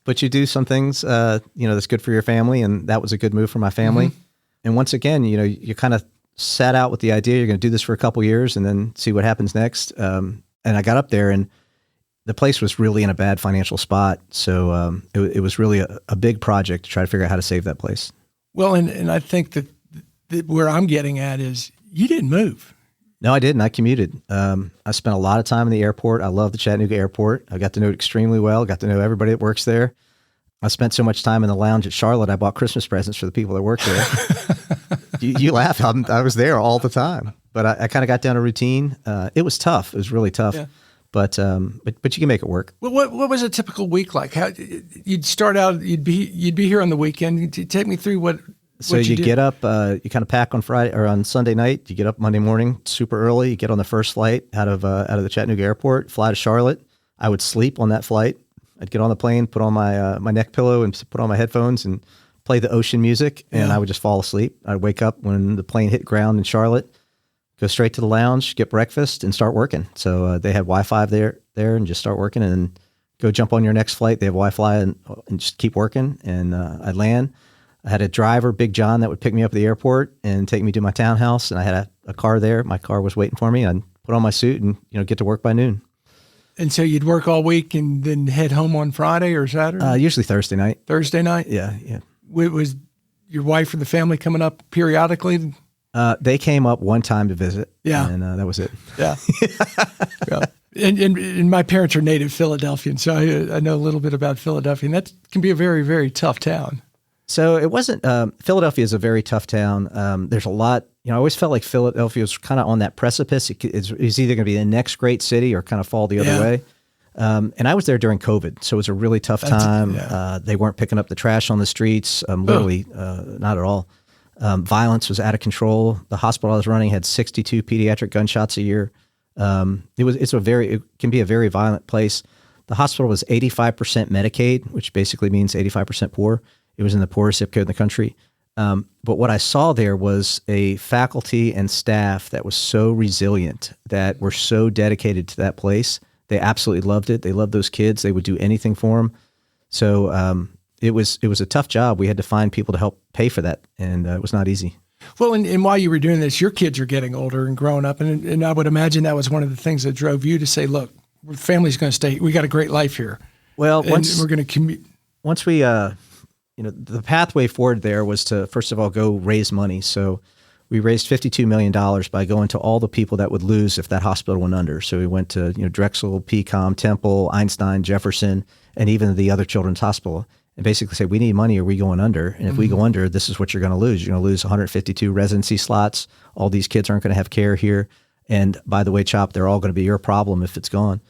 but you do some things, that's good for your family. And that was a good move for my family. Mm-hmm. And once again, you kind of sat out with the idea you're going to do this for a couple years and then see what happens next. And I got up there and the place was really in a bad financial spot. So it was really a big project to try to figure out how to save that place. Well, and I think that where I'm getting at is you didn't move. No, I didn't. I commuted. I spent a lot of time in the airport. I love the Chattanooga airport. I got to know it extremely well. Got to know everybody that works there. I spent so much time in the lounge at Charlotte. I bought Christmas presents for the people that work there. you laugh. I was there all the time, but I kind of got down a routine. It was tough. It was really tough. Yeah. But you can make it work. Well, what was a typical week like? How you'd start out? You'd be here on the weekend. Take me through what. So you get up. You kind of pack on Friday or on Sunday night. You get up Monday morning super early. You get on the first flight out of the Chattanooga airport. Fly to Charlotte. I would sleep on that flight. I'd get on the plane, put on my neck pillow, and put on my headphones and play the ocean music. And I would just fall asleep. I'd wake up when the plane hit ground in Charlotte. Go straight to the lounge, get breakfast, and start working. So they had Wi-Fi there, and just start working, and go jump on your next flight. They have Wi-Fi, and just keep working. And I'd land. I had a driver, Big John, that would pick me up at the airport and take me to my townhouse. And I had a car there. My car was waiting for me. I'd put on my suit and get to work by noon. And so you'd work all week and then head home on Friday or Saturday? Usually Thursday night. Thursday night? Yeah. Was your wife or the family coming up periodically? They came up one time to visit. Yeah. And that was it. Yeah. Yeah. And my parents are native Philadelphians, so I know a little bit about Philadelphia. And that can be a very, very tough town. So it wasn't, Philadelphia is a very tough town. There's a lot, I always felt like Philadelphia was kind of on that precipice. It's either going to be the next great city or kind of fall the other way. And I was there during COVID, so it was a really tough time. They weren't picking up the trash on the streets, literally not at all. Violence was out of control. The hospital I was running had 62 pediatric gunshots a year. It can be a very violent place. The hospital was 85% Medicaid, which basically means 85% poor. It was in the poorest zip code in the country. But what I saw there was a faculty and staff that was so resilient, that were so dedicated to that place. They absolutely loved it. They loved those kids. They would do anything for them. So it was a tough job. We had to find people to help pay for that, and it was not easy. Well, and while you were doing this, your kids are getting older and growing up, and I would imagine that was one of the things that drove you to say, look, the family's going to stay. We got a great life here. Well, once we're going to commute. Once we the pathway forward there was to, first of all, go raise money. So we raised $52 million by going to all the people that would lose if that hospital went under. So we went to Drexel, PCOM, Temple, Einstein, Jefferson, and even the other children's hospital, and basically say, we need money or we going under. And if we go under, this is what you're going to lose. You're going to lose 152 residency slots. All these kids aren't going to have care here. And by the way, CHOP, they're all going to be your problem if it's gone.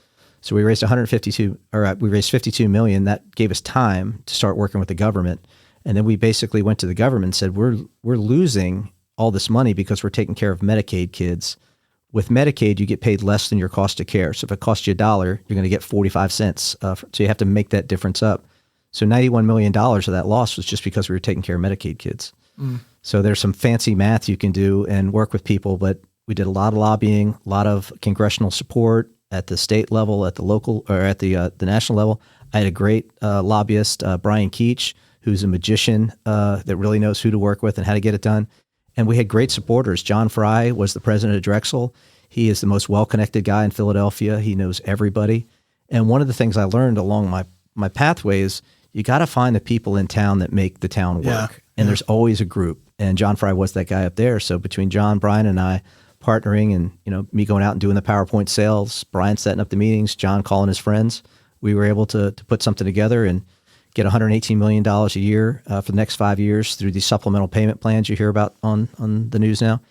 So we raised we raised 52 million. That gave us time to start working with the government. And then we basically went to the government and said, we're losing all this money because we're taking care of Medicaid kids. With Medicaid, you get paid less than your cost of care. So if it costs you $1, you're going to get 45 cents. So you have to make that difference up. So $91 million of that loss was just because we were taking care of Medicaid kids. So there's some fancy math you can do and work with people, but we did a lot of lobbying, a lot of congressional support at the state level, at the local, or at the national level. I had a great lobbyist, Bryant, who's a magician that really knows who to work with and how to get it done. And we had great supporters. John Fry was the president of Drexel. He is the most well-connected guy in Philadelphia. He knows everybody. And one of the things I learned along my pathway is you got to find the people in town that make the town work. And there's always a group. And John Fry was that guy up there. So between John, Brian, and I partnering and, me going out and doing the PowerPoint sales, Brian setting up the meetings, John calling his friends, we were able to put something together and get $118 million a year for the next 5 years through these supplemental payment plans you hear about on the news now.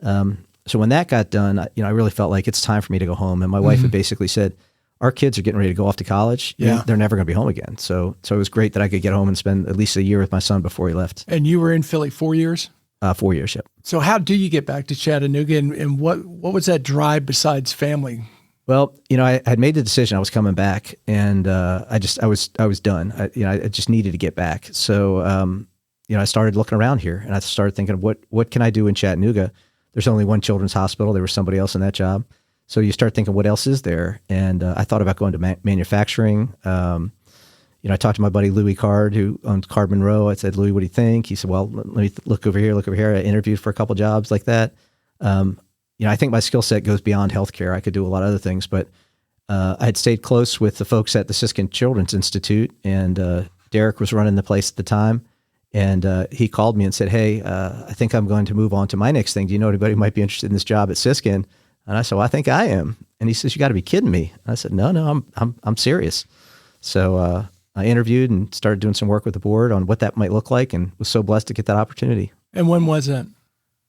So when that got done, I really felt like it's time for me to go home. And my wife had basically said, our kids are getting ready to go off to college. They're never going to be home again. So it was great that I could get home and spend at least a year with my son before he left. And you were in Philly 4 years? 4 years. Yep. So how do you get back to Chattanooga, and what was that drive besides family? Well, I had made the decision I was coming back, and I was done. I just needed to get back. So, I started looking around here, and I started thinking, what can I do in Chattanooga? There's only one children's hospital. There was somebody else in that job. So you start thinking, what else is there? And I thought about going to manufacturing. I talked to my buddy Louis Card, who owns Card Monroe. I said, Louis, what do you think? He said, well, let me look over here. I interviewed for a couple jobs like that. I think my skill set goes beyond healthcare. I could do a lot of other things, but I had stayed close with the folks at the Siskin Children's Institute, and Derek was running the place at the time. And he called me and said, hey, I think I'm going to move on to my next thing. Do you know anybody who might be interested in this job at Siskin? And I said, well, I think I am. And he says, you got to be kidding me. And I said, no, I'm serious. So I interviewed and started doing some work with the board on what that might look like, and was so blessed to get that opportunity. And when was that?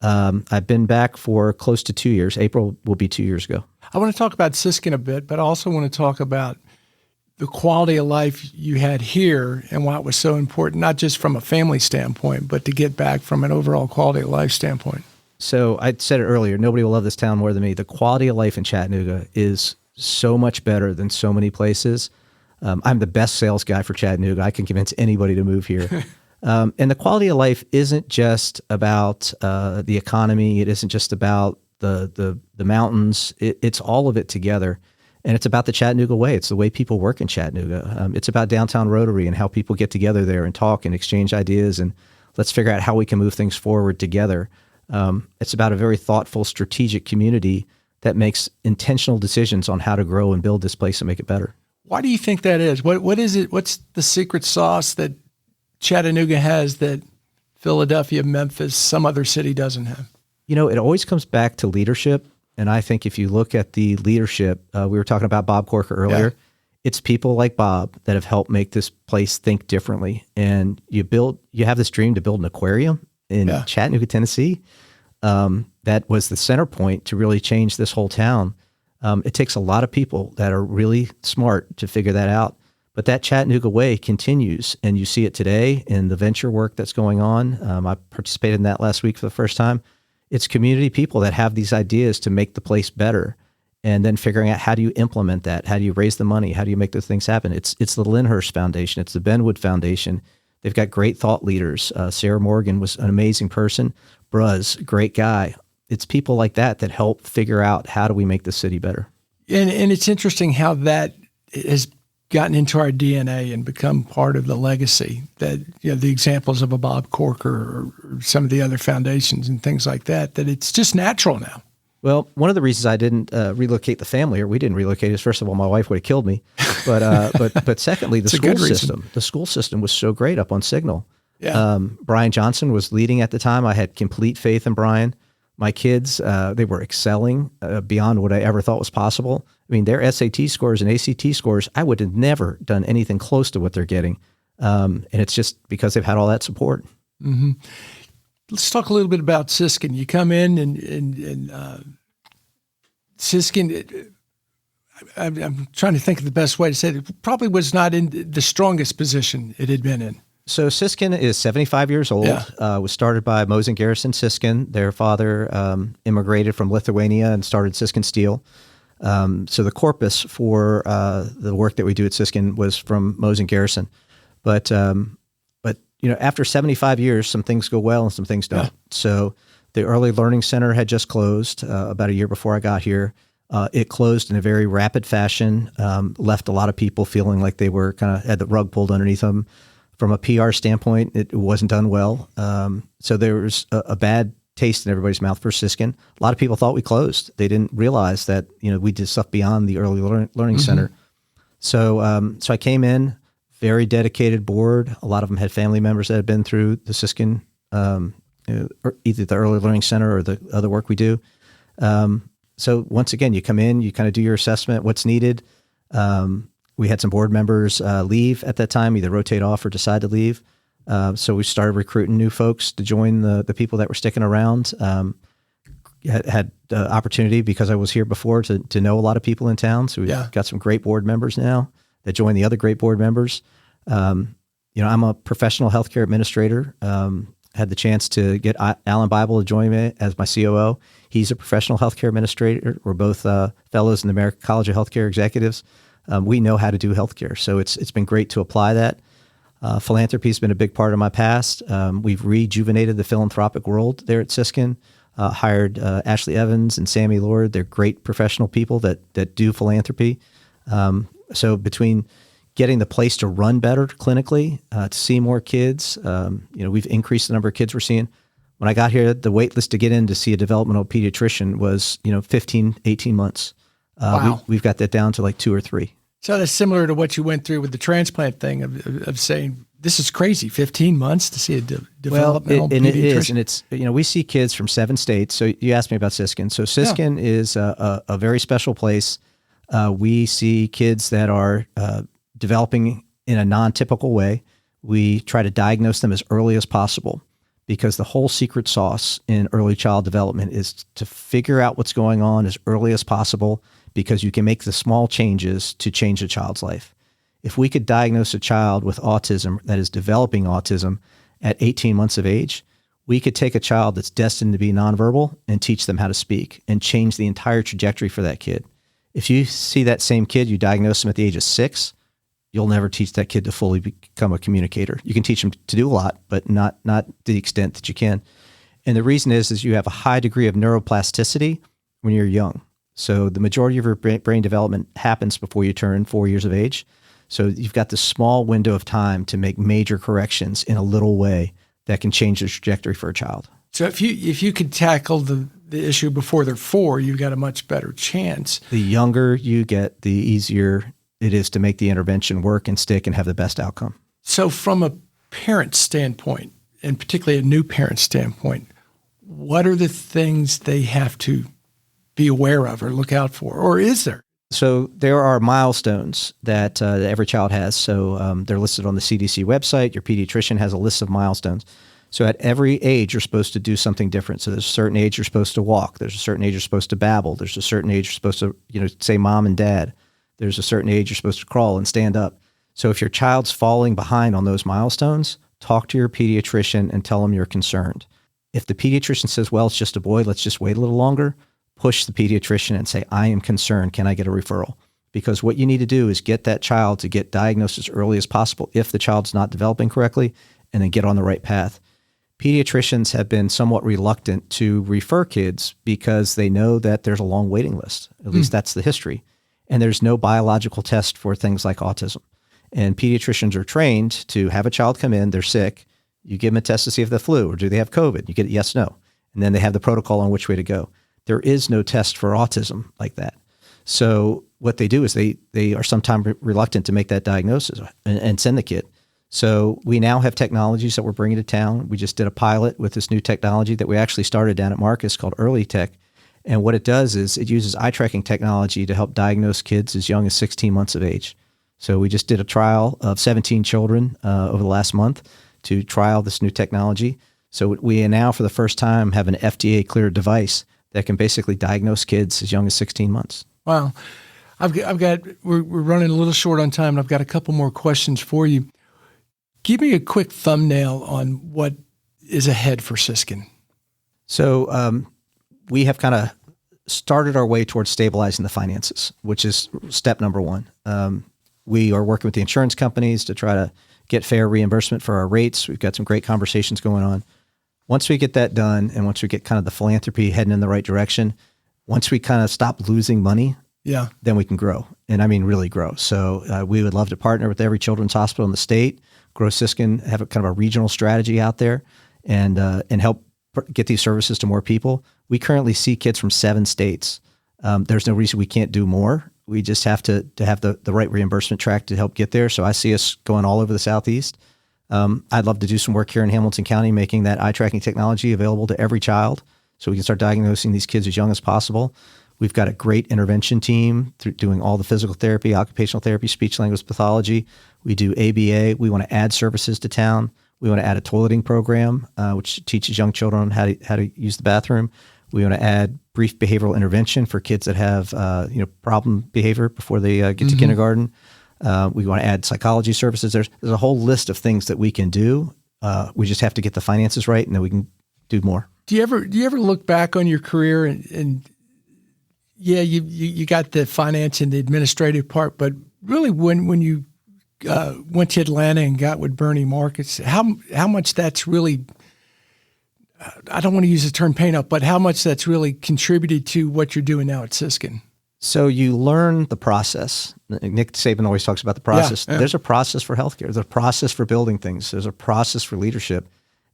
I've been back for close to 2 years. April will be 2 years ago. I want to talk about Siskin a bit, but I also want to talk about the quality of life you had here and why it was so important, not just from a family standpoint, but to get back from an overall quality of life standpoint. So I said it earlier, nobody will love this town more than me. The quality of life in Chattanooga is so much better than so many places. I'm the best sales guy for Chattanooga. I can convince anybody to move here. And the quality of life isn't just about the economy. It isn't just about the mountains. It's all of it together. And it's about the Chattanooga way. It's the way people work in Chattanooga. It's about downtown Rotary and how people get together there and talk and exchange ideas, and let's figure out how we can move things forward together. It's about a very thoughtful, strategic community that makes intentional decisions on how to grow and build this place and make it better. Why do you think that is? What is it? What's the secret sauce that Chattanooga has that Philadelphia, Memphis, some other city doesn't have? It always comes back to leadership. And I think if you look at the leadership, we were talking about Bob Corker earlier, It's people like Bob that have helped make this place think differently. And you have this dream to build an aquarium in Chattanooga, Tennessee. That was the center point to really change this whole town. It takes a lot of people that are really smart to figure that out. But that Chattanooga way continues, and you see it today in the venture work that's going on. I participated in that last week for the first time. It's community people that have these ideas to make the place better, and then figuring out how do you implement that? How do you raise the money? How do you make those things happen? It's the Lyndhurst Foundation. It's the Benwood Foundation. They've got great thought leaders. Sarah Morgan was an amazing person. Bruz, great guy. It's people like that that help figure out how do we make the city better. And it's interesting how that has gotten into our DNA and become part of the legacy that, the examples of a Bob Corker or some of the other foundations and things like that it's just natural now. Well, one of the reasons I didn't relocate the family, or we didn't relocate, is first of all, my wife would have killed me. But secondly, the school system. The school system was so great up on Signal. Yeah. Brian Johnson was leading at the time. I had complete faith in Brian. My kids, they were excelling beyond what I ever thought was possible. I mean, their SAT scores and ACT scores, I would have never done anything close to what they're getting. And it's just because they've had all that support. Mm-hmm. Let's talk a little bit about Siskin. You come in and Siskin, I'm trying to think of the best way to say it, probably was not in the strongest position it had been in. So Siskin is 75 years old. Was started by Mose and Garrison Siskin. Their father immigrated from Lithuania and started Siskin Steel. So the corpus for the work that we do at Siskin was from Mose and Garrison. But after 75 years, some things go well and some things don't. Yeah. So the Early Learning Center had just closed about a year before I got here. It closed in a very rapid fashion, left a lot of people feeling like they were kind of had the rug pulled underneath them. From a PR standpoint, it wasn't done well. So there was a bad taste in everybody's mouth for Siskin. A lot of people thought we closed. They didn't realize that we did stuff beyond the Early Learning Center. So I came in, very dedicated board. A lot of them had family members that had been through the Siskin, either the Early Learning Center or the other work we do. So once again, you come in, you kind of do your assessment, what's needed. We had some board members leave at that time, either rotate off or decide to leave. So we started recruiting new folks to join the people that were sticking around. Had the opportunity, because I was here before, to know a lot of people in town. So we've got some great board members now that join the other great board members. I'm a professional healthcare administrator. Had the chance to get Alan Bible to join me as my COO. He's a professional healthcare administrator. We're both fellows in the American College of Healthcare Executives. We know how to do healthcare, so it's been great to apply that. Philanthropy has been a big part of my past. We've rejuvenated the philanthropic world there at Siskin. Hired Ashley Evans and Sammy Lord. They're great professional people that do philanthropy. So between getting the place to run better clinically, to see more kids, we've increased the number of kids we're seeing. When I got here, the wait list to get in to see a developmental pediatrician was 15, 18 months. Wow. We've got that down to like 2 or 3. So that's similar to what you went through with the transplant thing of saying, this is crazy, 15 months to see a developmental pediatrician. It is, and it's, we see kids from 7 states. So you asked me about Siskin. So Siskin is a very special place. We see kids that are developing in a non-typical way. We try to diagnose them as early as possible because the whole secret sauce in early child development is to figure out what's going on as early as possible because you can make the small changes to change a child's life. If we could diagnose a child with autism that is developing autism at 18 months of age, we could take a child that's destined to be nonverbal and teach them how to speak and change the entire trajectory for that kid. If you see that same kid, you diagnose them at the age of 6, you'll never teach that kid to fully become a communicator. You can teach them to do a lot, but not to the extent that you can. And the reason is you have a high degree of neuroplasticity when you're young. So the majority of your brain development happens before you turn 4 years of age. So you've got this small window of time to make major corrections in a little way that can change the trajectory for a child. So if you could tackle the issue before they're 4, you've got a much better chance. The younger you get, the easier it is to make the intervention work and stick and have the best outcome. So from a parent standpoint, and particularly a new parent standpoint, what are the things they have to be aware of or look out for, or is there? So there are milestones that every child has. So they're listed on the CDC website. Your pediatrician has a list of milestones. So at every age, you're supposed to do something different. So there's a certain age you're supposed to walk. There's a certain age you're supposed to babble. There's a certain age you're supposed to, say mom and dad. There's a certain age you're supposed to crawl and stand up. So if your child's falling behind on those milestones, talk to your pediatrician and tell them you're concerned. If the pediatrician says, well, it's just a boy, let's just wait a little longer, push the pediatrician and say, I am concerned. Can I get a referral? Because what you need to do is get that child to get diagnosed as early as possible if the child's not developing correctly, and then get on the right path. Pediatricians have been somewhat reluctant to refer kids because they know that there's a long waiting list. At least that's the history. And there's no biological test for things like autism. And pediatricians are trained to have a child come in, they're sick, you give them a test to see if they have the flu or do they have COVID? You get it, yes, no. And then they have the protocol on which way to go. There is no test for autism like that. So what they do is they are sometimes reluctant to make that diagnosis and send the kid. So we now have technologies that we're bringing to town. We just did a pilot with this new technology that we actually started down at Marcus called Early Tech. And what it does is it uses eye tracking technology to help diagnose kids as young as 16 months of age. So we just did a trial of 17 children over the last month to trial this new technology. So we now, for the first time, have an FDA-cleared device that can basically diagnose kids as young as 16 months. Wow. We're running a little short on time, and I've got a couple more questions for you. Give me a quick thumbnail on what is ahead for Siskin. So we have kind of started our way towards stabilizing the finances, which is step number one. We are working with the insurance companies to try to get fair reimbursement for our rates. We've got some great conversations going on. Once we get that done, and once we get kind of the philanthropy heading in the right direction, once we kind of stop losing money, then we can grow. And I mean, really grow. So we would love to partner with every children's hospital in the state, grow Siskin, have a kind of a regional strategy out there, and help get these services to more people. We currently see kids from 7 states. There's no reason we can't do more. We just have to have the right reimbursement track to help get there. So I see us going all over the Southeast. I'd love to do some work here in Hamilton County, making that eye tracking technology available to every child so we can start diagnosing these kids as young as possible. We've got a great intervention team through doing all the physical therapy, occupational therapy, speech language pathology. We do ABA. We want to add services to town. We want to add a toileting program, which teaches young children how to use the bathroom. We want to add brief behavioral intervention for kids that have problem behavior before they get to kindergarten. We want to add psychology services. There's a whole list of things that we can do We just have to get the finances right, and then we can do more. Do you ever look back on your career and yeah, you got the finance and the administrative part, but really when you went to Atlanta and got with Bernie Marcus, how much that's really, I don't want to use the term paint up, but how much that's really contributed to what you're doing now at Siskin? So you learn the process. Nick Saban always talks about the process. Yeah. There's a process for healthcare. There's a process for building things. There's a process for leadership.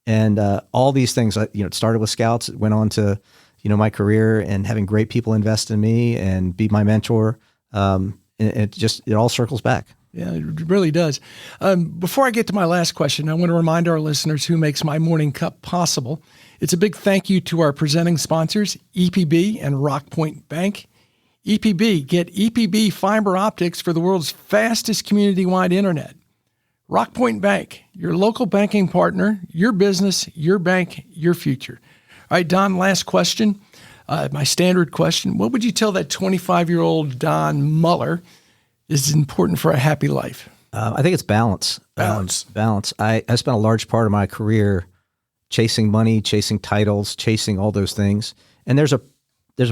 And all these things, it started with Scouts. It went on to, my career and having great people invest in me and be my mentor. And it all circles back. Yeah, it really does. Before I get to my last question, I want to remind our listeners who makes my morning cup possible. It's a big thank you to our presenting sponsors, EPB and Rockpoint Bank. EPB, get EPB fiber optics for the world's fastest community-wide internet. Rockpoint Bank, your local banking partner, your business, your bank, your future. All right, Don, last question. My standard question. What would you tell that 25-year-old Don Mueller is important for a happy life? I think it's balance. Balance. I spent a large part of my career chasing money, chasing titles, chasing all those things. And there's a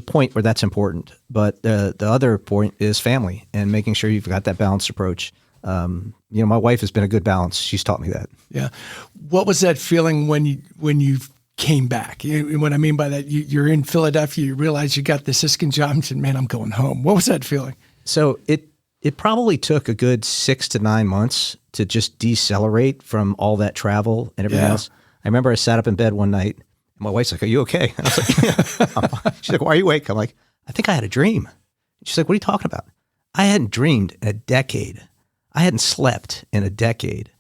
point where that's important. But the other point is family and making sure you've got that balanced approach. My wife has been a good balance. She's taught me that. Yeah. What was that feeling when you came back? What I mean by that, you're in Philadelphia, you realize you got the Siskin job and said, man, I'm going home. What was that feeling? So it probably took a good 6 to 9 months to just decelerate from all that travel and everything else. I remember I sat up in bed one night and my wife's like, are you okay? And I was like, yeah, I'm fine. She's like, why are you awake? I'm like, I think I had a dream. She's like, what are you talking about? I hadn't dreamed in a decade. I hadn't slept in a decade.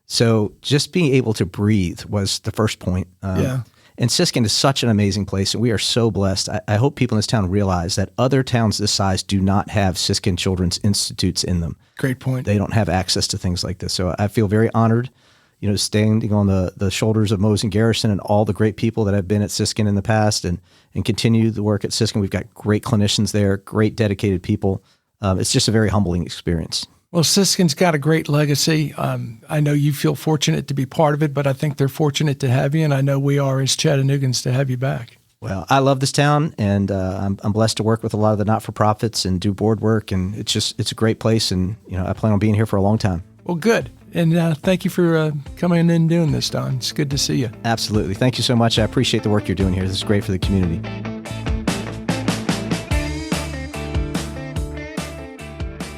So just being able to breathe was the first point. And Siskin is such an amazing place, and we are so blessed. I hope people in this town realize that other towns this size do not have Siskin Children's Institutes in them. Great point. They don't have access to things like this. So I feel very honored, standing on the shoulders of Mose and Garrison and all the great people that have been at Siskin in the past and continue the work at Siskin. We've got great clinicians there, great dedicated people. It's just a very humbling experience. Well, Siskin's got a great legacy. I know you feel fortunate to be part of it, but I think they're fortunate to have you, and I know we are as Chattanoogans to have you back. Well, I love this town, and I'm blessed to work with a lot of the not-for-profits and do board work, and it's a great place, and I plan on being here for a long time. Well, good. And thank you for coming in and doing this, Don. It's good to see you. Absolutely. Thank you so much. I appreciate the work you're doing here. This is great for the community.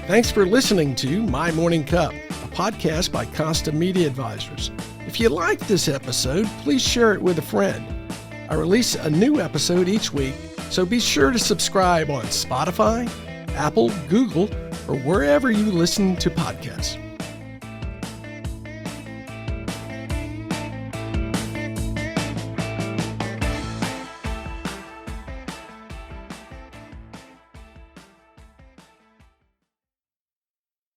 Thanks for listening to My Morning Cup, a podcast by Costa Media Advisors. If you liked this episode, please share it with a friend. I release a new episode each week, so be sure to subscribe on Spotify, Apple, Google, or wherever you listen to podcasts.